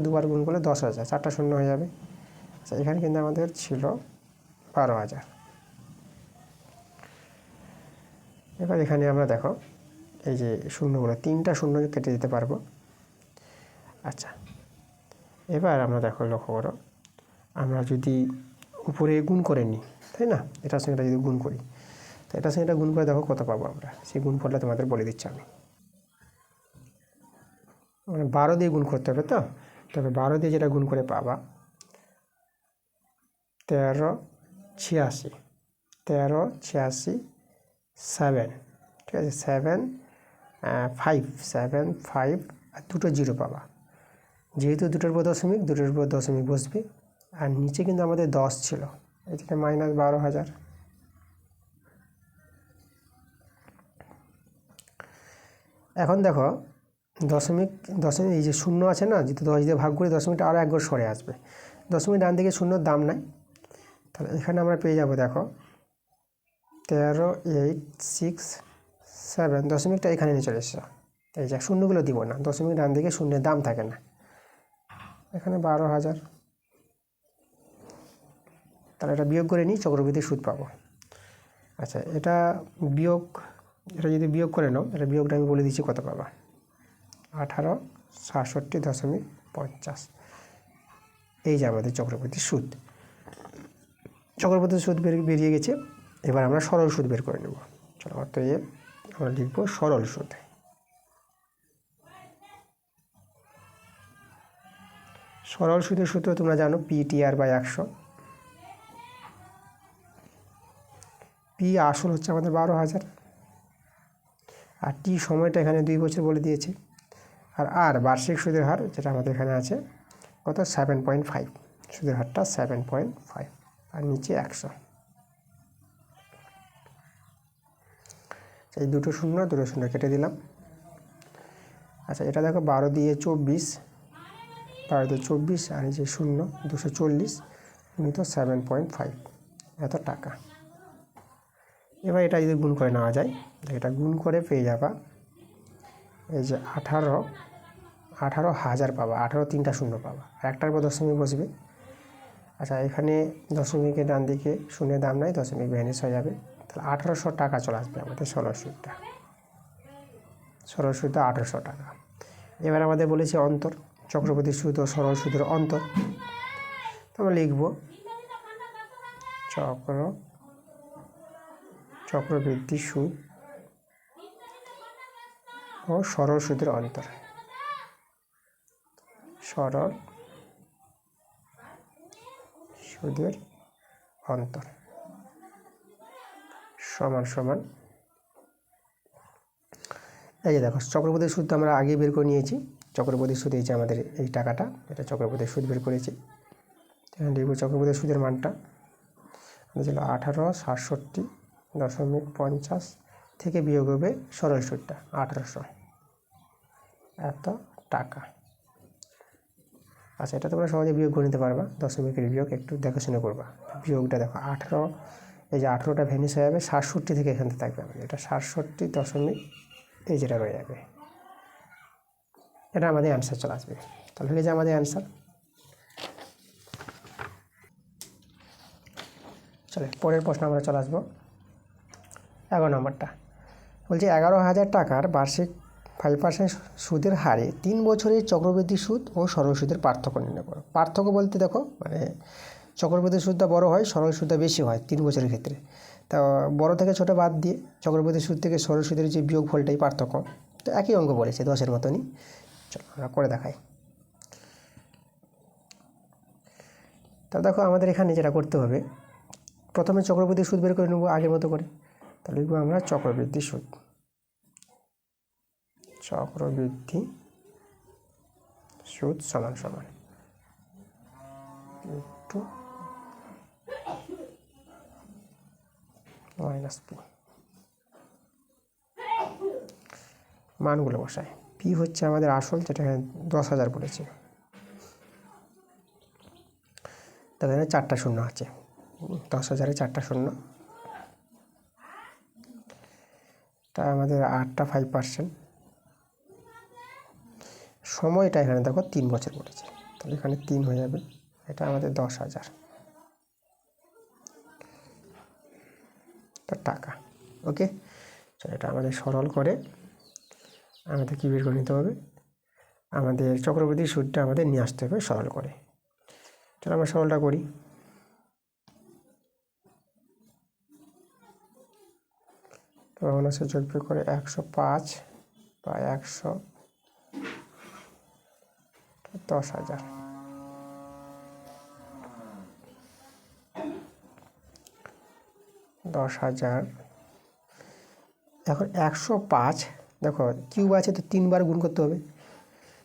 দুবার গুণ করলে 10,000, 4টা শূন্য হয়ে যাবে। আচ্ছা, এখানে কিন্তু আমাদের ছিল 12,000। এবার এখানে আমরা দেখো এই যে শূন্যগুলো, 3টা শূন্য কেটে দিতে পারবো। আচ্ছা, এবার আমরা দেখো লক্ষ্য করো, আমরা যদি উপরে গুণ করে নিই, তাই না, এটার সঙ্গে এটা যদি গুণ করি, তো এটার সঙ্গে এটা গুণ করে দেখো কত পাবো আমরা। সেই গুণফলটা তোমাদের বলে দিচ্ছি আমি। মানে 12 দিয়ে গুণ করতে হবে, তো তবে 12 দিয়ে যেটা গুণ করে পাবা 1386 7, ঠিক আছে, 7 আর দুটো জিরো পাবা। যেহেতু দুটোর পর দশমিক বসবে, আর নিচে কিন্তু আমাদের 10 ছিল, এদিকে -12,000। এখন দেখো দশমিক এই যে শূন্য আছে না, যেহেতু 10 দিয়ে ভাগ করে দশমিকটা আরও একবার সরে আসবে। দশমিক ডান দিকে শূন্যর দাম নাই, তাহলে এখানে আমরা পেয়ে যাবো দেখো 13,867, দশমিকটা এখানে নিয়ে চলে এসছে। এই যে শূন্যগুলো দিব না, দশমিক ডান দিকে শূন্যের দাম থাকে না, এখানে 12,000। তাহলে এটা বিয়োগ করে নিই, চক্রবৃদ্ধি সুদ পাবো। আচ্ছা, এটা যদি বিয়োগ করে নাও, এটা বিয়োগটা আমি বলে দিচ্ছি কত পাবা, 1867.50। এই যে আমাদের চক্রবৃদ্ধির সুদ। চক্রবৃদ্ধি সুদ বেরিয়ে গেছে। এবার আমরা সরল সুদ বের করে নেব। চলো, অতএব আমরা লিখব সরল সুদ। সরল সুদের সূত্র তোমরা জানো, PTR/100। পি আসল হচ্ছে আমাদের 12,000, আর টি সময়টা এখানে 2 বছর বলে দিয়েছে, আর বার্ষিক সুদের হার যেটা আমাদের এখানে আছে কত, 7.5, সুদের হারটা 7.5, আর নিচে 100। এই দুটো শূন্য কেটে দিলাম। আচ্ছা, এটা দেখো 12 দিয়ে 24, আর এই যে শূন্য 240 গুণিত 7.5, এত টাকা। এবার এটা যদি গুণ করে নেওয়া যায়, এটা গুণ করে পেয়ে যাবা এই যে 18,000 পাবা, 18 3টা শূন্য পাবা, আর একটার পর দশমিক বসবে। আচ্ছা, এখানে দশমিকের ডান দিকে শূন্যের দাম নাই, দশমিক ভ্যানিশ হয়ে যাবে, তাহলে 1800 টাকা চলে আসবে আমাদের সরল সুদটা। 1800 টাকা। এবার আমাদের বলেছে অন্তর, চক্রবৃদ্ধি সুদ ও সরল সুদের অন্তর। আমরা লিখব চক্রবৃদ্ধি সুদ ও সরল সুদের অন্তর। সরল সুদের অন্তর সমান এই যে দেখো, চক্রবৃদ্ধি সুদ আমরা আগে বের করে নিয়েছি। চক্রবৃদ্ধি সুদ এই যে আমাদের এই টাকাটা, এটা চক্রবৃদ্ধি সুদ বের করেছি। এখানে লিখব চক্রবৃদ্ধি সুদের মানটা ছিল 1867.50 থেকে বিয়োগ হবে সরল সুদটা 1800, এত টাকা। আচ্ছা, এটা তোমরা সহজে বিয়োগ করে নিতে পারবা, দশমিকের বিয়োগ একটু দেখাশোনা করবা। বিয়োগটা দেখো 18, এই যে 18টা ভ্যানিশ হয়ে যাবে, 67 থেকে এখান থেকে থাকবে আমাদের, এটা 67 দশমিক এই যেটা রয়ে যাবে, এটা আমাদের অ্যান্সার চলে আসবে। তাহলে হয়ে যায় আমাদের অ্যান্সার। চলে পরের প্রশ্ন আমরা চলে আসবো 11 নম্বরটা। বলছে 11,000 টাকার বার্ষিক 5% সুদের হারে 3 বছরের চক্রবৃদ্ধি সুদ ও সরল সুদের পার্থক্য নির্ণয় করো। পার্থক্য বলতে দেখো, মানে চক্রবৃদ্ধি সুদটা বড় হয়, সরল সুদটা বেশি হয় 3 বছরের ক্ষেত্রে। তা বড় থেকে ছোটো বাদ দিয়ে চক্রবৃদ্ধি সুদ থেকে সরল সুদের যে বিয়োগফলটাই পার্থক্য, তো একই অঙ্ক বলেছে 10-এর মতনই। চলো আমরা করে দেখাই। তাহলে দেখো আমাদের এখানে যেটা করতে হবে, প্রথমে চক্রবৃদ্ধি সুদ বের করে নেবো আগের মতো করে। তাহলে লিখবো আমরা চক্রবৃদ্ধি সুদ, চক্রবৃদ্ধি সুদ সমান সমান একটু মাইনাস পি, মানগুলো বসায়। পি হচ্ছে আমাদের আসল, যেটা 10,000 বলেছে। তাহলে 4টা শূন্য আছে, 10,000-এ 4টা শূন্য, তা আমাদের 8টা 5%। সময়টা এখানে দেখো 3 বছর পড়েছে, তাহলে এখানে 3 হয়ে যাবে। এটা আমাদের 10,000 টাকা। ওকে, চলো এটা আমাদের সরল করে আমাদের কী বের করে নিতে হবে, আমাদের চক্রবৃদ্ধি সুদটা আমাদের নিয়ে আসতে হবে সরল করে। চলো আমরা সরলটা করি। তখন আছে যোগ বিয়োগ করে 105 বা 10,000। এখন 105, দেখো কিউব আছে তো 3 বার গুণ করতে হবে।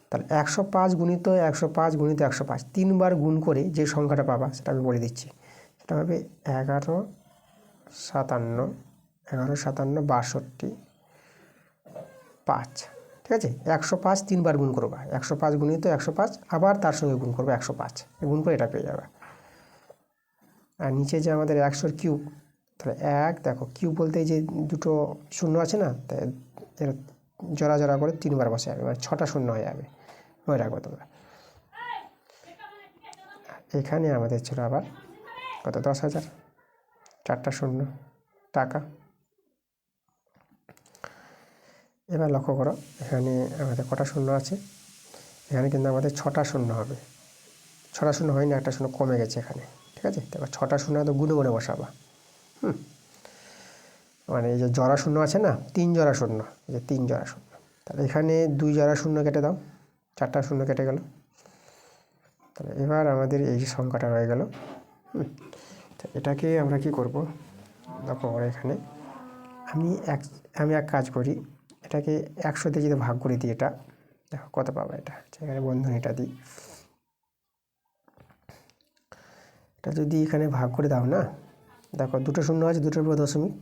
তাহলে 105 গুণিত 105 গুণিত 105, 3 বার গুণ করে যে সংখ্যাটা পাবা সেটা আমি বলে দিচ্ছি। সেটা হবে 1157 5। ঠিক আছে, 105 3 বার গুণ করবা, 105 গুণিত 105, আবার তার সঙ্গে গুণ করবে 105, গুণ করে এটা পেয়ে যাবে। আর নিচে যে আমাদের 100-র কিউব, তাহলে 1, দেখো কিউব বলতে এই যে দুটো শূন্য আছে না, তাই এর জোড়া জোড়া করে 3 বার বসে যাবে, মানে 6টা শূন্য হয়ে যাবে, মনে রাখবো তোমরা। এখানে আমাদের ছিল আবার কত, 10,000, 4টা শূন্য টাকা। এবার লক্ষ্য করো এখানে আমাদের কটা শূন্য আছে, এখানে কিন্তু আমাদের 6টা শূন্য হবে। 6টা শূন্য হয়নি, একটা শূন্য কমে গেছে এখানে। ঠিক আছে, তারপর 6টা শূন্য তো গুণে গুণে বসাবা। মানে এই যে জোড়া শূন্য আছে না, 3 জোড়া শূন্য, এই যে 3 জোড়া শূন্য, তাহলে এখানে 2 জোড়া শূন্য কেটে দাও, 4টা শূন্য কেটে গেল। তাহলে এবার আমাদের এই সংখ্যাটা রয়ে গেল। তো এটাকে আমরা কি করব, দেখো এখানে আমি এক কাজ করি, এটাকে 100 দিয়ে যদি ভাগ করে দিই, এটা দেখো কত পাবো, এটা এখানে বন্ধনীটা দিই, এটা যদি এখানে ভাগ করে দাও না, দেখো দুটো শূন্য আছে, দুটোর উপর দশমিক,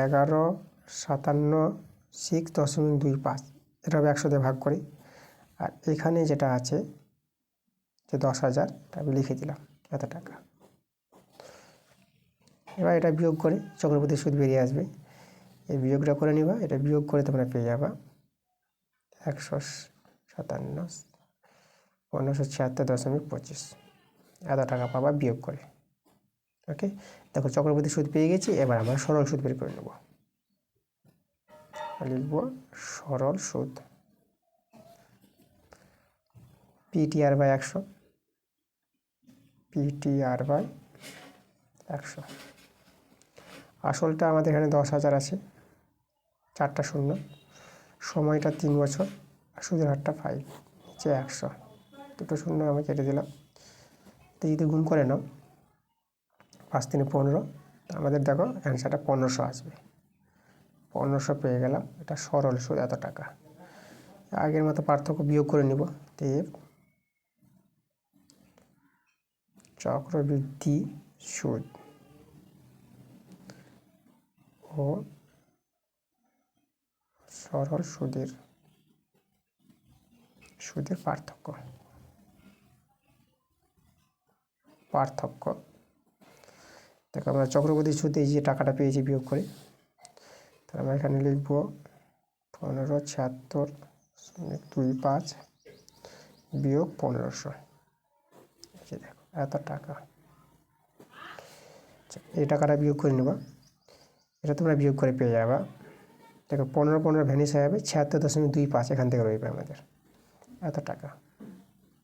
1157.6.25, এটা হবে 100 দিয়ে ভাগ করি। আর এখানে যেটা আছে যে 10,000, এটা আমি লিখে দিলাম এত টাকা। এবার এটা বিয়োগ করে চক্রবৃদ্ধি সুদ বেরিয়ে আসবে, এই বিয়োগটা করে নিবা, এটা বিয়োগ করে তোমরা পেয়ে যাবা 157,576.25, এত টাকা পাবা বিয়োগ করে। ওকে, দেখো চক্রবৃদ্ধি সুদ পেয়ে গেছি। এবার আমরা সরল সুদ বের করে নেব। লিখব সরল সুদ, PTR/100, PTR/100। আসলটা আমাদের এখানে 10,000 আছে, 4টা শূন্য, সময়টা 3 বছর, আর সুদের হারটা 5, নিচে 100, দুটো শূন্য আমি কেটে দিলাম। তো যদি গুণ করে নাও 5 3 15, আমাদের দেখো অ্যান্সারটা 1500 আসবে। 1500 পেয়ে গেলাম, এটা সরল সুদ এত টাকা। আগের মতো পার্থক্য বিয়োগ করে নিব, দেব চক্রবৃদ্ধি সুদ ও সরল সুদের পার্থক্য দেখো আমরা চক্রবৃদ্ধি সুদে যে টাকাটা পেয়েছি বিয়োগ করে, তাহলে আমরা এখানে লিখব 1576.25 বিয়োগ 1500, দেখো এত টাকা। এই টাকাটা বিয়োগ করে নেবা, এটা তোমরা বিয়োগ করে পেয়ে যাবা। দেখো 15 ভ্যানিশ হয়ে যাবে, 76.25 এখান থেকে রইবে আমাদের এত টাকা।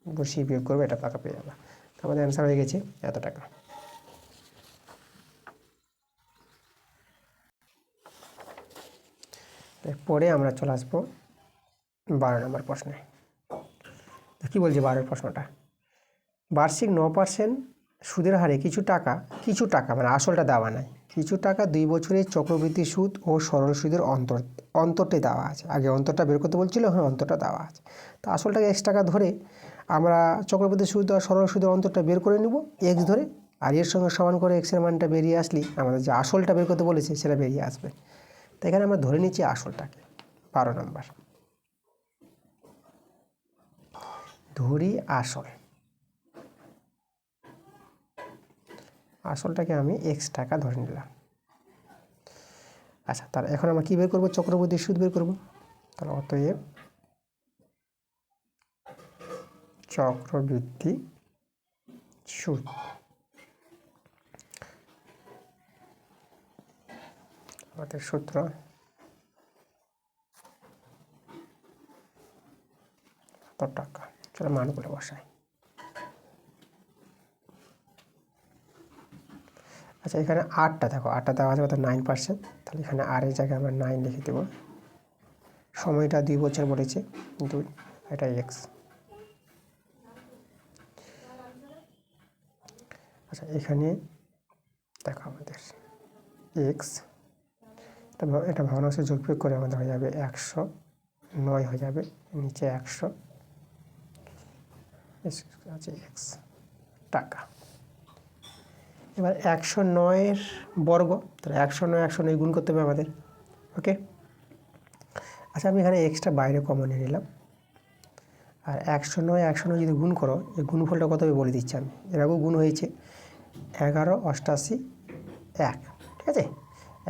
বসিয়ে বিয়োগ করবে, এটা টাকা পেয়ে যাবা। আমাদের অ্যান্সার হয়ে গেছে এত টাকা। পরে আমরা চলে আসবো 12 নম্বর প্রশ্নে কী বলছে 12 প্রশ্নটা, বার্ষিক 9% সুদের হারে কিছু টাকা মানে আসলটা দেওয়া নাই, কিছু টাকা 2 বছরের চক্রবৃদ্ধি সুদ ও সরল সুদের অন্তরটি দেওয়া আছে। আগে অন্তরটা বের করতে বলছিল, হ্যাঁ অন্তরটা দেওয়া আছে। তো আসলটাকে x টাকা ধরে আমরা চক্রবৃদ্ধি সুদ আর সরল সুদের অন্তরটা বের করে নেব x ধরে, আর এর সঙ্গে সমান করে x এর মানটা বেরিয়ে আসলেই আমাদের যে আসলটা বের করতে বলেছে সেটা বেরিয়ে আসবে। তো এখানে আমরা ধরে নিচ্ছি আসলটাকে 12 নম্বর, ধরি আসলটাকে আমি x টাকা ধরে নিলাম। আচ্ছা, তাহলে এখন আমরা কী বের করবো, চক্রবৃদ্ধি সুদ বের করব। তাহলে অতএব চক্রবৃদ্ধি সুদ আমাদের সূত্র কত টাকা, চলো মানগুলো বসাই। আচ্ছা, এখানে 8টা দেখো, 8টা দেওয়া আছে, অর্থাৎ 9%। তাহলে এখানে আর এর জায়গায় আমরা 9 লিখে দেব। সময়টা 2 বছর বলেছে, 2, এটা x। আচ্ছা, এখানে দেখো আমাদের x, এটা ভগ্নাংশে যোগ বিয়োগ করে আমাদের হয়ে যাবে 109 হয়ে যাবে, নিচে 100 আছে x টাকা। এবার 109 বর্গ, তাহলে 109 গুণ করতে হবে আমাদের, ওকে। আচ্ছা, আমি এখানে এক্সট্রা বাইরে কমন নিয়ে নিলাম। আর 109 যদি গুণ করো, এই গুণফলটা কত হবে বলে দিচ্ছি আমি। এর আগেও গুণ হয়েছে, 11 88 1, ঠিক আছে,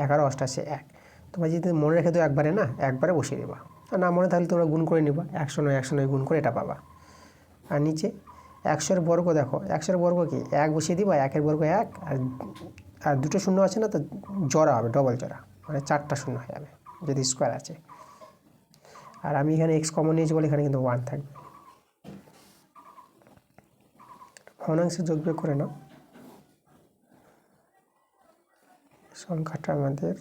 11 88 1। তোমরা যদি মনে রেখে দাও একবারে, না একবারে বসিয়ে দেবা, আর না মনে থাকলে তোমরা গুণ করে নিবা, 109 গুণ করে এটা পাবা। আর নিচে 100 এর বর্গ, দেখো 100 এর বর্গ কি 1 বসিয়ে দিবা, 1 এর বর্গ 1, আর দুটো শূন্য আছে না, তো জোড়া হবে, ডবল জোড়া, মানে 4টা শূন্য হয়ে যাবে যদি স্কোয়ার আছে। আর আমি এখানে x কমন নিয়েছি বলে এখানে কিন্তু 1 থাকবে। ভগ্নাংশে যোগ বিয়োগ করে নাও, সংখ্যাটা আমাদের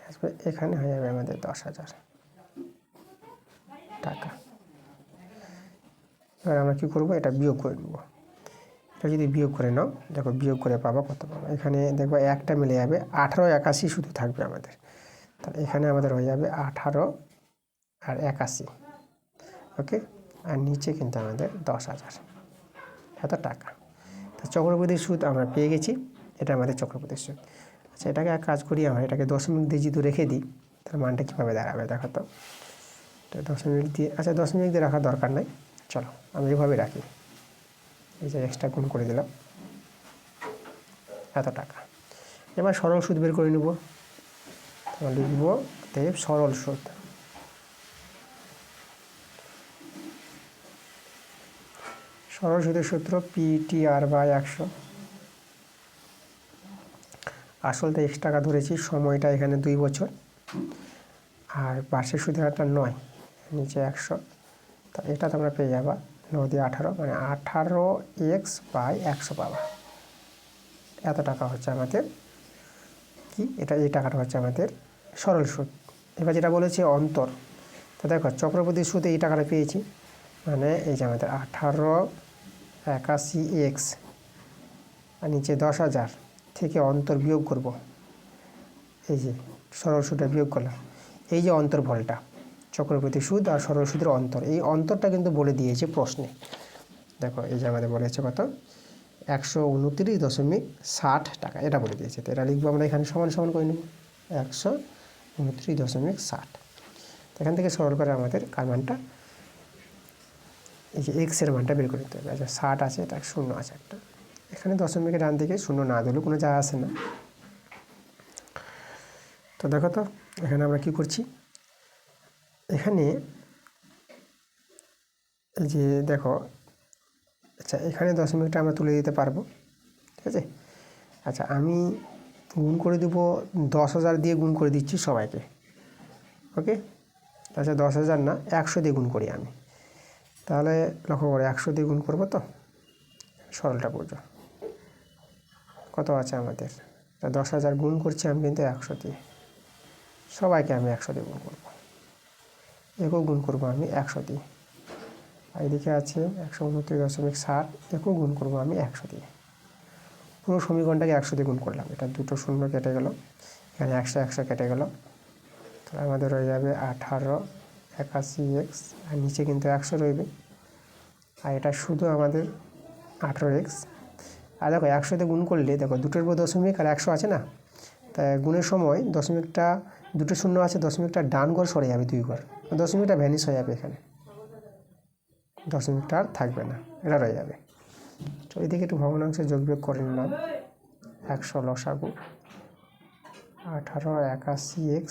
আসবে, এখানে হয়ে যাবে আমাদের 10,000 টাকা। এবার আমরা কী করবো, এটা বিয়োগ করে নেব। এটা যদি বিয়োগ করে নাও, দেখো বিয়োগ করে পাবা কত পাবা, এখানে দেখবো একটা মিলে যাবে, 1881 শুধু থাকবে আমাদের। তাহলে এখানে আমাদের হয়ে যাবে 18 আর 81, ওকে। আর নিচে কিন্তু আমাদের 10,000 এত টাকা। তো চক্রবৃদ্ধি সুদ আমরা পেয়ে গেছি, এটা আমাদের চক্রবৃদ্ধি সুদ। আচ্ছা, এটাকে এক কাজ করি, আমরা এটাকে দশমিক দিয়ে যদি রেখে দিই, তাহলে মানটা কীভাবে দাঁড়াবে দেখো তো। এটা দশমিক দিয়ে, আচ্ছা দশমিক দিয়ে রাখার দরকার নাই, চলো আমি এইভাবে রাখি, এই যে এক্সট্রা গুণ করে দিলাম, এত টাকা। এবার সরল সুদ বের করে নেব, তাহলে লিখব অতএব সরল সুদ। সরল সুদের সূত্র PTR/100। আসলটা x টাকা ধরেছি, সময়টা এখানে 2 বছর, আর বার্ষিক সুদের হারটা 9, নিচে 100। তা এটা তোমরা পেয়ে যাবা 9 দিয়ে 18, মানে 18x/100 পাবা। এত টাকা হচ্ছে আমাদের কি, এটা এই টাকাটা হচ্ছে আমাদের সরল সুদ। এবার যেটা বলেছে অন্তর, তো দেখো চক্রবৃদ্ধি সুদে এই টাকাটা পেয়েছি, মানে এই যে আমাদের 1881x, আর নিচে 10,000 থেকে অন্তর বিয়োগ করব, এই যে সরল সুদটা বিয়োগ করলাম, এই যে অন্তর্ফলটা চক্রবৃদ্ধি সুদ আর সরল সুদের অন্তর, এই অন্তরটা কিন্তু বলে দিয়েছে প্রশ্নে। দেখো এই যে আমাদের বলেছে কত, 129.60 টাকা, এটা বলে দিয়েছে। তো এটা লিখবো আমরা এখানে সমান সমান করে নেব, 129.60। এখান থেকে সরল করে আমাদের কার মানটা, এই যে x এর মানটা বের করে নিতে হবে। আচ্ছা, 60 আছে, এটা শূন্য আছে একটা, এখানে দশমিকের ডান দিকে শূন্য না দিলেও কোনো যায় আসে না। তো দেখো তো এখানে আমরা কি করছি, এখানে এই যে দেখো, আচ্ছা এখানে দশমিকটা আমরা তুলে দিতে পারবো, ঠিক আছে। আচ্ছা, আমি গুণ করে দেবো 10,000 দিয়ে গুণ করে দিচ্ছি সবাইকে, ওকে। আচ্ছা 10,000 না, 100 দিয়ে গুণ করি আমি, তাহলে লক্ষ্য করে 100 দিয়ে গুণ করবো, তো সরলটা বুঝো কত আছে আমাদের। 10,000 গুণ করছি আমি কিন্তু 100 দিয়ে, সবাইকে আমি 100 দিয়ে গুণ করবো, একেও গুণ করবো আমি 100 দিয়ে, আর এদিকে আছে 129.60, একেও গুণ করবো আমি 100 দিয়ে। পুরো সমীকরণটাকে 100 দিয়ে গুণ করলাম, এটা দুটো শূন্য কেটে গেল, এখানে 100 100 কেটে গেল, তাহলে আমাদের হয়ে যাবে 1881x, আর নিচে কিন্তু 100 রইবে, আর এটা শুধু আমাদের 18x। আর দেখো 100 দিয়ে গুণ করলে দেখো দুটোর উপর দশমিক আর 100 আছে না, তাই গুণের সময় দশমিকটা, দুটো শূন্য আছে, দশমিকটা ডান ঘর সরে যাবে 2 ঘর, দশমিকটা ভ্যানিশ হয়ে যাবে, এখানে দশমিকটা আর থাকবে না, এটা রয়ে যাবে। তো এদিকে একটু ভগ্নাংশে যোগ বিয়োগ করে নিলাম, 100 লসাগু 1881x,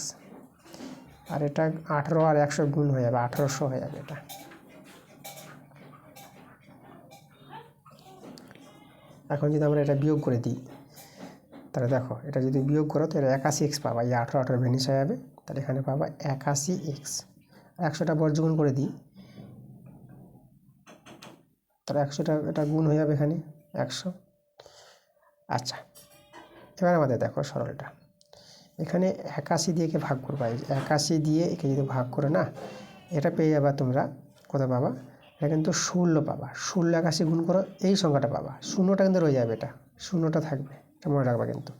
আর এটা 18 আর 100 গুণ হয়ে যাবে, 1800 হয়ে যাবে এটা। এখন যদি আমরা এটা বিয়োগ করে দিই, তাহলে দেখো এটা যদি বিয়োগ করো তো এটা 81x পাবা, এই 18 18 ভ্যানিশ হয়ে যাবে, তাহলে এখানে পাবা 81x। 100টা বর্জগুণ করে দিই, তাহলে 100টা এটা গুণ হয়ে যাবে এখানে 100। আচ্ছা, এবার আমাদের দেখো সরলটা, এখানে 81 দিয়ে একে ভাগ করবা, এই 81 দিয়ে একে যদি ভাগ করে না, এটা পেয়ে যাবা তোমরা, কত পাবা, এটা কিন্তু 16 পাবা। 16 81 গুণ করো, এই সংখ্যাটা পাবা, শূন্যটা কিন্তু রয়ে যাবে, এটা শূন্যটা থাকবে, এটা মনে রাখবা কিন্তু,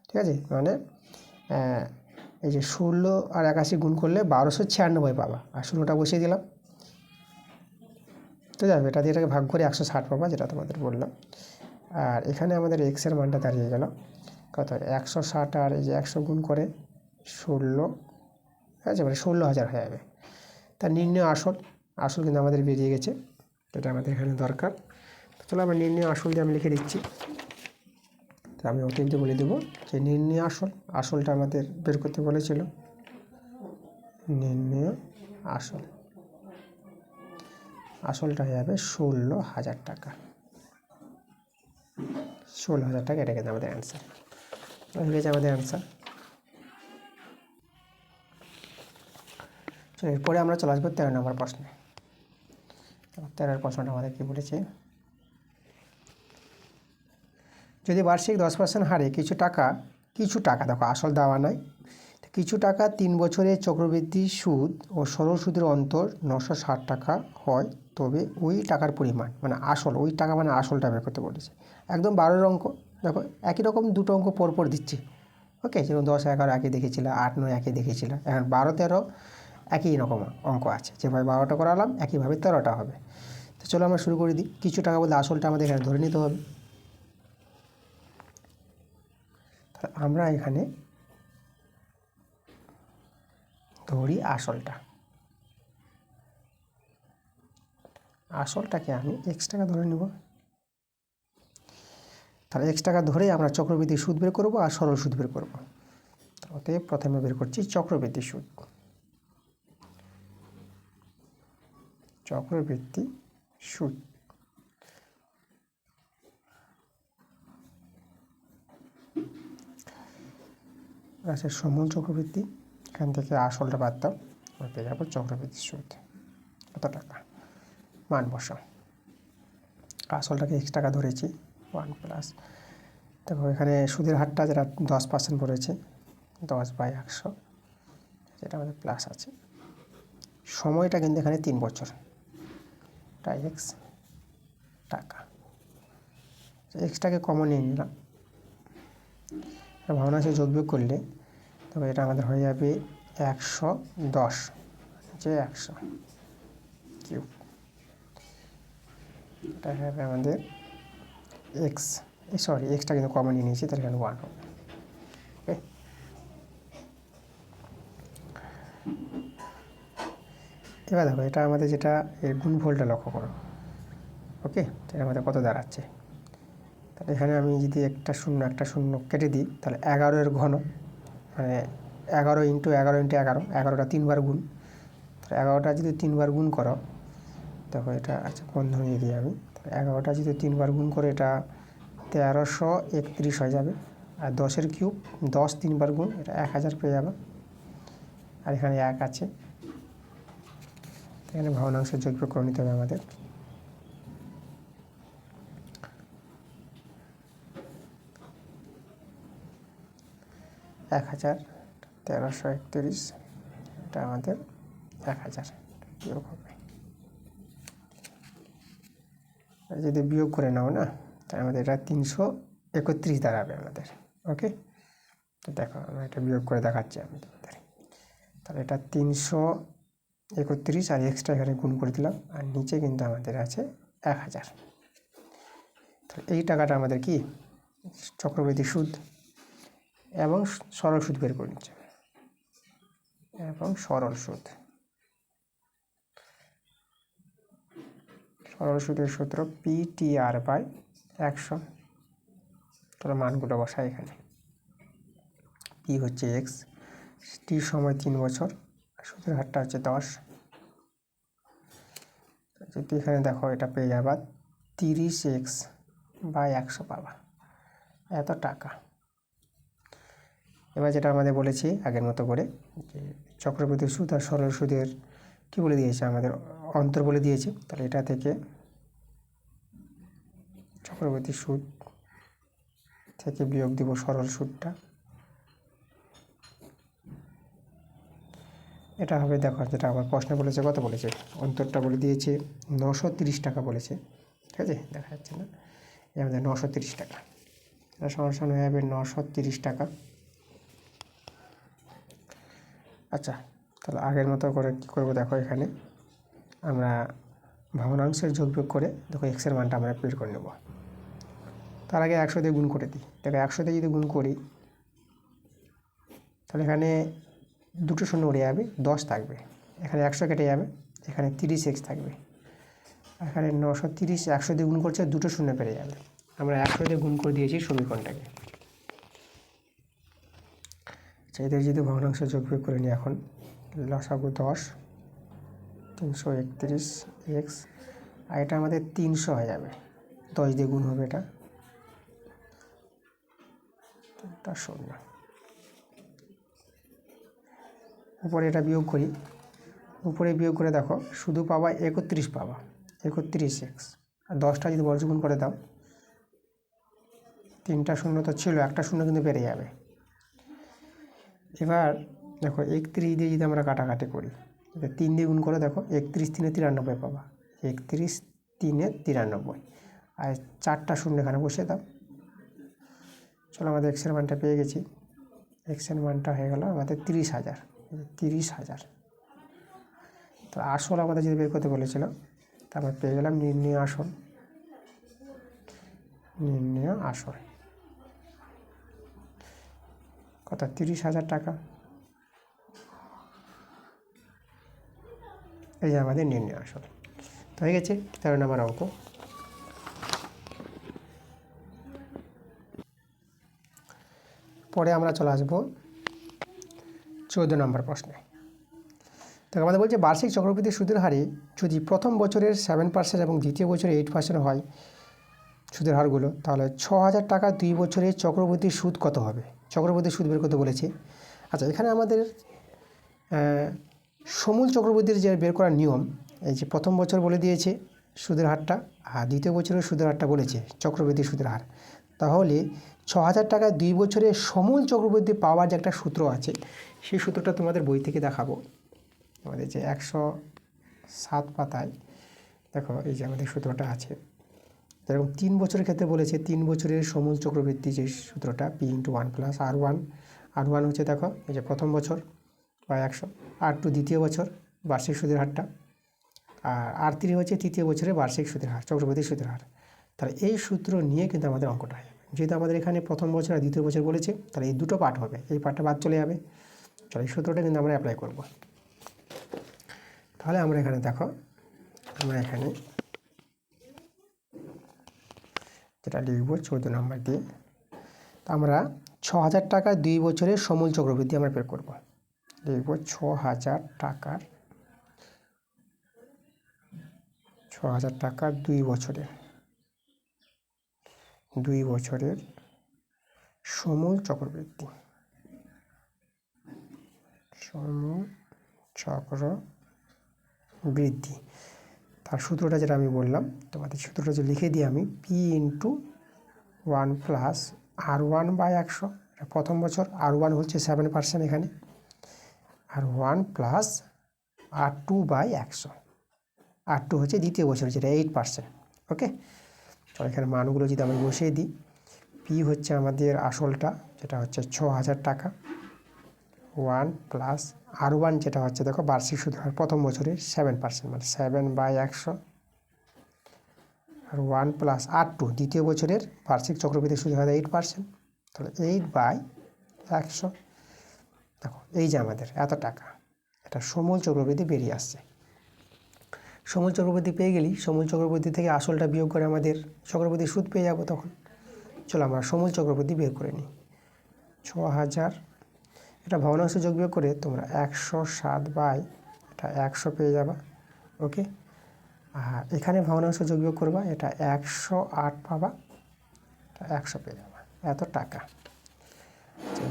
ঠিক আছে। মানে এই যে 16 আর 81 গুণ করলে 1296 পাবা, আর শূন্যটা বসিয়ে দিলাম, তো যাবে, এটা দিয়ে এটাকে ভাগ করে 160 পাবা, যেটা তোমাদের বললাম। আর এখানে আমাদের এক্সের মানটা দাঁড়িয়ে গেল কত, 160, আর এই যে 100 গুণ করে 16, ঠিক আছে, মানে 16,000 হয়ে যাবে। তার নির্ণয় আসল, আসল কিন্তু আমাদের বেরিয়ে গেছে, এটা আমাদের এখানে দরকার। চলো আমরা নির্ণয় আসল দিয়ে আমি লিখে দিচ্ছি, তো আমি অতিরিক্ত বলে দেবো যে নির্ণয় আসল, আসলটা আমাদের বের করতে বলেছিল, নির্ণয় আসল, আসলটা হয়ে যাবে 16,000 টাকা, 16,000 টাকা, এটা কিন্তু আমাদের অ্যান্সার হয়ে গেছে, আমাদের অ্যান্সার। এরপরে আমরা চলে আসবো 13 নম্বর প্রশ্নে। 13 প্রশ্নটা আমাদের কী বলেছে, যদি বার্ষিক 10% হারে কিছু টাকা দেখো আসল দেওয়া নাই, কিছু টাকা 3 বছরের চক্রবৃদ্ধি সুদ ও সরল সুদের অন্তর 960 টাকা হয়, তবে ওই টাকার পরিমাণ, মানে আসল, ওই টাকা মানে আসলটা বের করতে বলেছে। একদম 12 অঙ্ক, দেখো একই রকম দুটো অঙ্ক পরপর দিচ্ছি, ওকে, যেমন 10 11 একই দেখেছিল, 8 9 একই দেখেছিল, এখন 12 13 একই রকম অঙ্ক আছে, যেভাবে 12টা করালাম একইভাবে 13টা হবে। তো চলো আমরা শুরু করে দিই। কিছু টাকা বলতে আসলটা আমাদের এখানে ধরে নিতে হবে, তাহলে আমরা এখানে ধরি আসলটাকে আমি x টাকা ধরে নেব, তাহলে x টাকা ধরেই আমরা চক্রবৃদ্ধি সুদ বের করব আর সরল সুদ বের করব। অতএব প্রথমে বের করছি চক্রবৃদ্ধি সুদ, চক্রবৃদ্ধি সুদ আছে সমূল চক্রবৃদ্ধি, এখান থেকে আসলটা বাদ দাও, পেয়ে যাবো চক্রবৃদ্ধি সুদ কত টাকা, মান বসাও, আসলটাকে x টাকা ধরেছি, 1 প্লাস, দেখো এখানে সুদের হারটা যেটা 10% পড়েছে, 10/100, যেটা আমাদের প্লাস আছে, সময়টা কিন্তু এখানে 3 বছর, তাই x টাকা, এক্সটাকে কমন নিয়ে নিলাম, ভগ্নাংশে যোগ বিয়োগ করলে তবে এটা আমাদের হয়ে যাবে 110, যে 100 কিউব, এটা হবে আমাদের এক্স, সরি এক্সটা কিন্তু কমন নিয়ে নিয়েছি, তাহলে এখানে 1 হবে, ওকে। এবার দেখো এটা আমাদের যেটা এর গুণফলটা লক্ষ্য করো, ওকে, তাহলে আমাদের কত দাঁড়াচ্ছে, তাহলে এখানে আমি যদি একটা শূন্য কেটে দিই, তাহলে 11 ঘন, মানে 11 × 11 × 11, 11টা 3 বার গুণ, তাহলে 11টা যদি 3 বার গুণ করো, দেখো এটা আচ্ছা বন্ধন দিয়ে দিই আমি, 11টা যদি 3 বার গুণ করে এটা 1331 হয়ে যাবে, আর 10-এর কিউব 10 3 বার গুণ, এটা 1000 পেয়ে যাবে, আর এখানে 1 আছে, এখানে ভগ্নাংশের যোগ বিয়োগ করে নিতে হবে আমাদের, এক 1331, এটা আমাদের 1000 বিয়োগ হবে। যদি বিয়োগ করে নাও না, তাই আমাদের এটা 331 দাঁড়াবে আমাদের। ওকে, তো দেখো আমরা এটা বিয়োগ করে দেখাচ্ছি আমি তোমাদের। তাহলে এটা 331 আর এক্সট্রা এখানে গুণ করে দিলাম, আর নিচে কিন্তু আমাদের আছে 1000। তাহলে এই টাকাটা আমাদের কি চক্রবৃদ্ধি সুদ এবং সরল সুদ বের করে নিচ্ছে, এবং সরল সুদের সূত্র PTR/100। তাহলে মানগুলো বসাই এখানে। পি হচ্ছে এক্স, টি সময় 3 বছর, সুদের হারটা হচ্ছে 10। যদি এখানে দেখো এটা পেয়ে যাবা 30x/100 পাবা, এত টাকা। এবার যেটা আমাদের বলেছি আগের মতো করে, যে চক্রবৃদ্ধি সুদ আর সরল সুদের কী বলে দিয়েছে আমাদের, অন্তর বলে দিয়েছে। তাহলে এটা থেকে চক্রবৃদ্ধি সুদ থেকে বিয়োগ দিব সরল সুদটা। এটা হবে, দেখো যেটা আমার প্রশ্নে বলেছে, কত বলেছে, অন্তরটা বলে দিয়েছে 930 টাকা বলেছে, ঠিক আছে, দেখা যাচ্ছে না, এই আমাদের 930 টাকা। এটা সমান হয়ে যাবে 930 টাকা। আচ্ছা, তাহলে আগের মতো করে কী করবো, দেখো এখানে আমরা ভগ্নাংশের যোগ বিয়োগ করে দেখো এক্সের মানটা আমরা বের করে নেব। তার আগে 100 দিয়ে গুণ করে দিই। দেখো 100 দিয়ে যদি গুণ করি, তাহলে এখানে দুটো শূন্য উড়ে যাবে, 10 থাকবে, এখানে 100 কেটে যাবে, এখানে 30x থাকবে, এখানে 930 100 দিয়ে গুণ করছে, দুটো শূন্য পেরে যাবে। আমরা 100 দিয়ে গুণ করে দিয়েছি সমীকরণটাকে। আচ্ছা, এদের যদি ভগ্নাংশ যোগ বিয়োগ করে নিই এখন, লসাগু 10, 331x, আর এটা আমাদের 300 হয়ে যাবে, 10 দিয়ে গুণ হবে, এটা 0। উপরে এটা বিয়োগ করি, উপরে বিয়োগ করে দেখো শুধু পাবা 31 পাবা, 31x, আর 10টা যদি বর্গমূল করে দাও, 3টা শূন্য তো ছিল, একটা শূন্য কিন্তু বেড়ে যাবে। এবার দেখো 31 দিয়ে যদি আমরা কাটাকাটি করি, 3 দিয়ে গুণ করে দেখো 31 3 93 পাবা, 31 3 93, আর 4টা শূন্য এখানে বসে দাও। চলো, আমাদের এক্সের মানটা পেয়ে গেছি। এক্সের মানটা হয়ে গেল আমাদের 30,000। 30,000। তো আসল আমাদের যদি বের করতে বলেছিল, তারপর পেয়ে গেলাম নির্ণয় আসল। নির্ণয় আসল কত, 30,000 টাকা। এই যে আমাদের নির্ণয় আসল। তো হয়ে গেছে 13 নম্বর অঙ্ক। পরে আমরা চলে আসবো 14 নম্বর প্রশ্নে। তো আমাদের বলছে বার্ষিক চক্রবৃদ্ধি সুদের হারে যদি প্রথম বছরের 7% এবং দ্বিতীয় বছরে 8% হয় সুদের হারগুলো, তাহলে 6,000 টাকা 2 বছরে চক্রবৃদ্ধি সুদ কত হবে? চক্রবৃদ্ধি সুদ বের করতে বলেছে। আচ্ছা, এখানে আমাদের সমূল চক্রবৃদ্ধির যে বের করার নিয়ম, এই যে প্রথম বছর বলে দিয়েছে সুদের হারটা, আর দ্বিতীয় বছরের সুদের হারটা বলেছে চক্রবৃদ্ধি সুদের হার। তাহলে 6,000 টাকা 2 বছরে সমূল চক্রবৃদ্ধি পাওয়ার যে একটা সূত্র আছে, সেই সূত্রটা তোমাদের বই থেকে দেখাবো। আমাদের যে 107 পাতায় দেখো, এই যে আমাদের সূত্রটা আছে। যেরকম 3 বছরের ক্ষেত্রে বলেছে 3 বছরের সমূল চক্রবৃদ্ধি যে সূত্রটা P×1 + R1। R1 হচ্ছে দেখো এই যে প্রথম বছর বা 100, R2 দ্বিতীয় বছর বার্ষিক সুদের হারটা, আর R3 হচ্ছে তৃতীয় বছরের বার্ষিক সুদের হার, চক্রবৃদ্ধি সুদের হার। তাহলে এই সূত্র নিয়ে কিন্তু আমাদের অঙ্কটা হয়। যেহেতু আমাদের এখানে প্রথম বছর আর দ্বিতীয় বছর বলেছে, তাহলে এই দুটো পার্ট হবে, এই পার্টটা বাদ চলে যাবে। চলো, এই সূত্রটা কিন্তু আমরা অ্যাপ্লাই করব। তাহলে আমরা এখানে দেখো, আমরা এখানে যেটা লিখব 14 নম্বর দিয়ে, আমরা 6,000 টাকা 2 বছরের সমূল চক্রবৃদ্ধি আমরা বের করব। লিখব 6,000 টাকার 2 বছরের সমূল চক্রবৃদ্ধি। সমূল চক্রবৃদ্ধি তার সূত্রটা যেটা আমি বললাম তোমাদের, সূত্রটা যে লিখে দিই আমি, P×1 + R1/100, এটা প্রথম বছর, R1 হচ্ছে 7% এখানে, আর 1 + R2/100। R2 হচ্ছে দ্বিতীয় বছর, যেটা 8%। ওকে, চলো এখানে মানগুলো যদি আমি বসিয়ে দিই, পি হচ্ছে আমাদের আসলটা, যেটা হচ্ছে 6,000 টাকা, 1 প্লাস R1 যেটা হচ্ছে দেখো বার্ষিক সুদ হার প্রথম বছরের 7%, মানে 7/100, আর 1 প্লাস R2 দ্বিতীয় বছরের বার্ষিক চক্রবৃদ্ধি সুদ হার 8%, তাহলে 8/100। দেখো এই যে আমাদের এত টাকা, এটা সমূল চক্রবৃদ্ধি বেরিয়ে আসছে। সমূল চক্রবৃদ্ধি পেয়ে গেলি, সমূল চক্রবৃদ্ধি থেকে আসলটা বিয়োগ করে আমাদের চক্রবৃদ্ধি সুদ পেয়ে যাবো তখন। চলো আমরা সমূল চক্রবৃদ্ধি বের করে নিই। 6,000, এটা ভগ্নাংশ যোগ বিয়োগ করে তোমরা 107 এটা 100 পেয়ে যাবা। ওকে, আর এখানে ভগ্নাংশ যোগ বিয়োগ করবা, এটা 108 পাবা, এটা 100 পেয়ে যাবা। এত টাকা।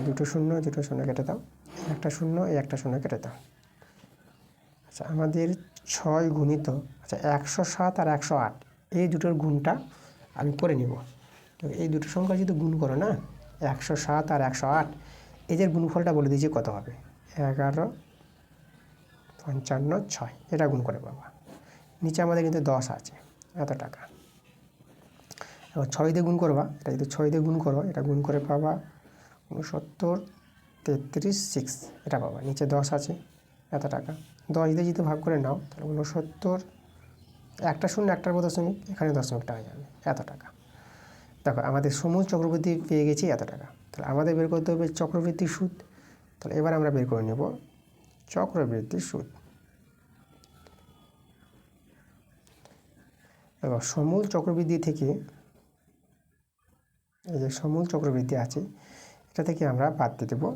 দুটো শূন্য কেটে দাও, একটা শূন্য, এই একটা শূন্য কেটে দাও। আচ্ছা, আমাদের 6 গুণিত, আচ্ছা 107 আর 108 এই দুটোর গুণটা আমি করে নিব। তো এই দুটো সংখ্যা যদি গুণ করো না, 107 আর 108, এদের গুণফলটা বলে দিয়েছি কত হবে, 11, 55, 6, এটা গুণ করে পাবা। নিচে আমাদের কিন্তু 10 আছে, এত টাকা। এবার 6 দিয়ে গুণ করবা, এটা যদি 6 দিয়ে গুণ করো, এটা গুণ করে পাবা 69, 33, 6, এটা পাবা। নিচে 10 আছে, এত টাকা। 10 দিয়ে যদি ভাগ করে নাও, তাহলে 69, একটা শূন্য একটার পর দশমিক, এখানে দশমিকটা হয়ে যাবে, এত টাকা। দেখো আমাদের সমূল চক্রবৃদ্ধি পেয়ে গেছি এত টাকা। তাহলে আমাদের বের করতে হবে চক্রবৃদ্ধি সুদ। তাহলে এবার আমরা বের করে নেব চক্রবৃদ্ধি সুদ। এবার সমূল চক্রবৃদ্ধি থেকে, এই যে সমূল চক্রবৃদ্ধি আছে, এটা থেকে আমরা বাদ দিয়ে দেবো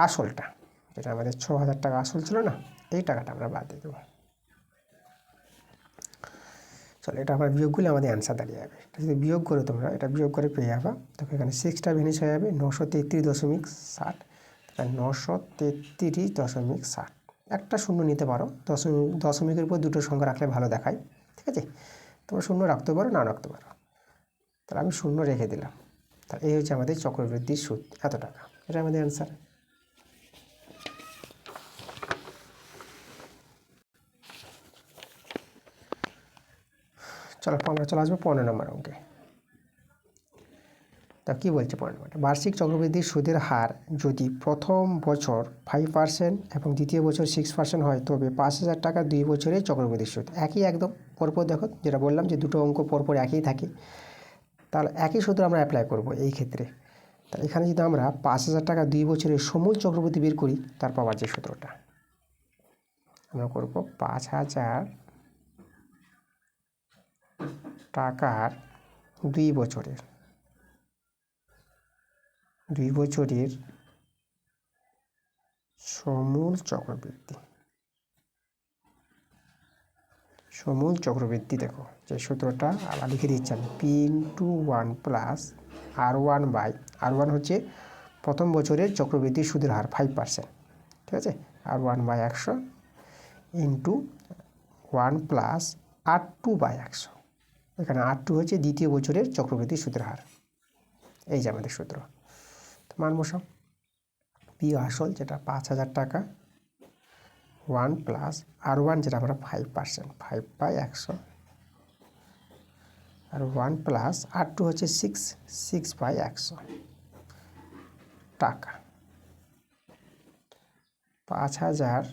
আসলটা, যেটা আমাদের 6,000 টাকা আসল ছিল না, এই টাকাটা আমরা বাদ দিয়ে দেবো। চলো এটা আমরা বিয়োগ করলে আমাদের অ্যান্সার দাঁড়িয়ে যাবে। এটা যদি বিয়োগ করে তোমরা এটা বিয়োগ করে পেয়ে যাবা, দেখো এখানে 6টা ভেনিশ হয়ে যাবে, 933.60, 933.60, একটা শূন্য নিতে পারো, দশমিকের উপর দুটো সংখ্যা রাখলে ভালো দেখায়, ঠিক আছে। তোমরা শূন্য রাখতে পারো, না রাখতে পারো, তাহলে আমি শূন্য রেখে দিলাম। তাহলে এই হচ্ছে আমাদের চক্রবৃদ্ধির সুদ, এত টাকা, এটা আমাদের অ্যান্সার। চলো আমরা চলে আসবো 15 নম্বর অঙ্কে। তা কী বলছে 15 নম্বরটা, বার্ষিক চক্রবৃদ্ধির সুদের হার যদি প্রথম বছর 5% এবং দ্বিতীয় বছর 6% হয়, তবে 5,000 টাকা 2 বছরের চক্রবৃদ্ধি সুদ। একই একদম পরপর, দেখো যেটা বললাম যে দুটো অঙ্ক পরপর একই থাকে, তাহলে একই সূত্র আমরা অ্যাপ্লাই করব এই ক্ষেত্রে। তা এখানে যদি আমরা 5,000 টাকা 2 বছরের সমূল চক্রবৃদ্ধি বের করি, তার পাওয়ার যে সূত্রটা আমরা করব, 5,000 টাকার 2 বছরের সমূল চক্রবৃদ্ধি। দেখো যে সূত্রটা আবার লিখে দিচ্ছি আমি, P/1 প্লাস R1 হচ্ছে প্রথম বছরের চক্রবৃদ্ধি সুদের হার 5%, ঠিক আছে, R1/100 ইন্টু 1 প্লাস R2/100, এখানে R2 হচ্ছে দ্বিতীয় বছরের চক্রবৃদ্ধি সুদের হার। এই যে আমাদের সূত্র। তো মান বসাও, পি আসল যেটা 5,000 টাকা, 1 প্লাস R1 যেটা আমরা 5%, 5/100, আর 1 প্লাস R2 হচ্ছে 6/100 টাকা। 5,000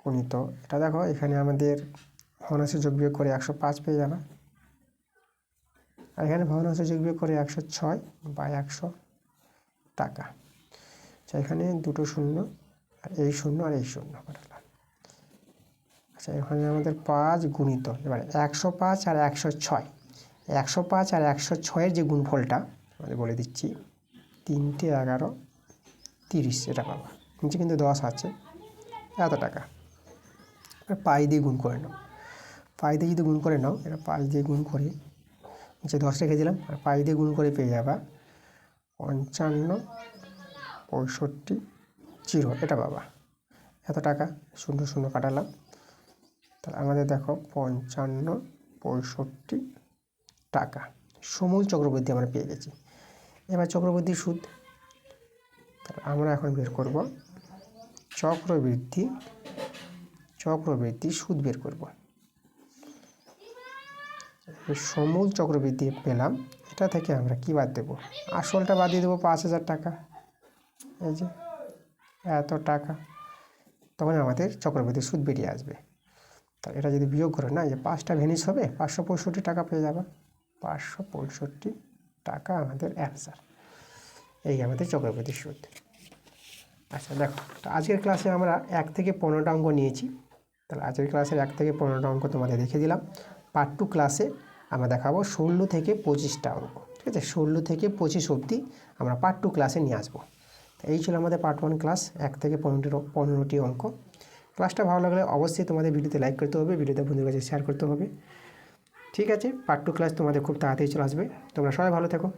গুণিত, এটা দেখো এখানে আমাদের ভগ্নাংশ যোগ বিয়োগ করে 105 পেয়ে যাবে, আর এখানে ভগ্নাংশ যোগ বিয়োগ করে 106/100 টাকা। আচ্ছা, এখানে দুটো শূন্য, আর এই শূন্য আর এই শূন্য কাটালাম। আচ্ছা, এখানে আমাদের 5 গুণিত, এবার 105 আর 106, 105 আর 106-এর যে গুণফলটা আমাদের বলে দিচ্ছি, 3 × 11, 30, এটা পাবা। নিচে কিন্তু 10 আছে, এত টাকা। পাই দিয়ে গুণ করে নাও, পাই দিয়ে যদি গুণ করে নাও, এটা পাই দিয়ে গুণ করে, নিচে 10 রেখে দিলাম, আর পাই দিয়ে গুণ করে পেয়ে যাবা 55, 65, 0, এটা পাবা। এত টাকা, শূন্য শূন্য কাটালাম, তাহলে আমাদের দেখো 55, 65 টাকা সমূল চক্রবৃদ্ধি আমরা পেয়ে গেছি। এবার চক্রবৃদ্ধি সুদ, তাহলে আমরা এখন বের করব চক্রবৃদ্ধি চক্রবৃদ্ধি সুদ বের করব। সমূল চক্রবৃদ্ধি পেলাম, এটা থেকে আমরা কি বাদ দেব? আসলটা বাদ দিয়ে দেবো 5,000 টাকা। এই যে এত টাকা, তখন আমাদের চক্রবৃদ্ধি সুদ বেরিয়ে আসবে। তা এটা যদি বিয়োগ করে না, যে 5টা ভ্যানিশ হবে, 565 টাকা পেয়ে যাবে। 565 টাকা আমাদের অ্যান্সার। এই আমাদের চক্রবৃদ্ধি সুদ। আচ্ছা দেখো, তো আজকের ক্লাসে আমরা 1 থেকে 15টা অঙ্ক নিয়েছি। তাহলে আজকের ক্লাসের 1 থেকে 15টা অঙ্ক তোমাদের দেখিয়ে দিলাম। পার্ট 2 ক্লাসে আমরা দেখাবো 16 থেকে 25টা অঙ্ক। ঠিক আছে, 16 থেকে 25 অবধি আমরা পার্ট 2 ক্লাসে নিয়ে আসবো। এই ছিল আমাদের পার্ট 1 ক্লাস, 1 থেকে 15টি অঙ্ক। ক্লাসটা ভালো লাগলে অবশ্যই তোমাদের ভিডিওতে লাইক করতে হবে, ভিডিওতে বন্ধুদের কাছে শেয়ার করতে হবে। ঠিক আছে, পার্ট 2 ক্লাস তোমাদের খুব তাড়াতাড়ি চলে আসবে। তোমরা সবাই ভালো থেকো।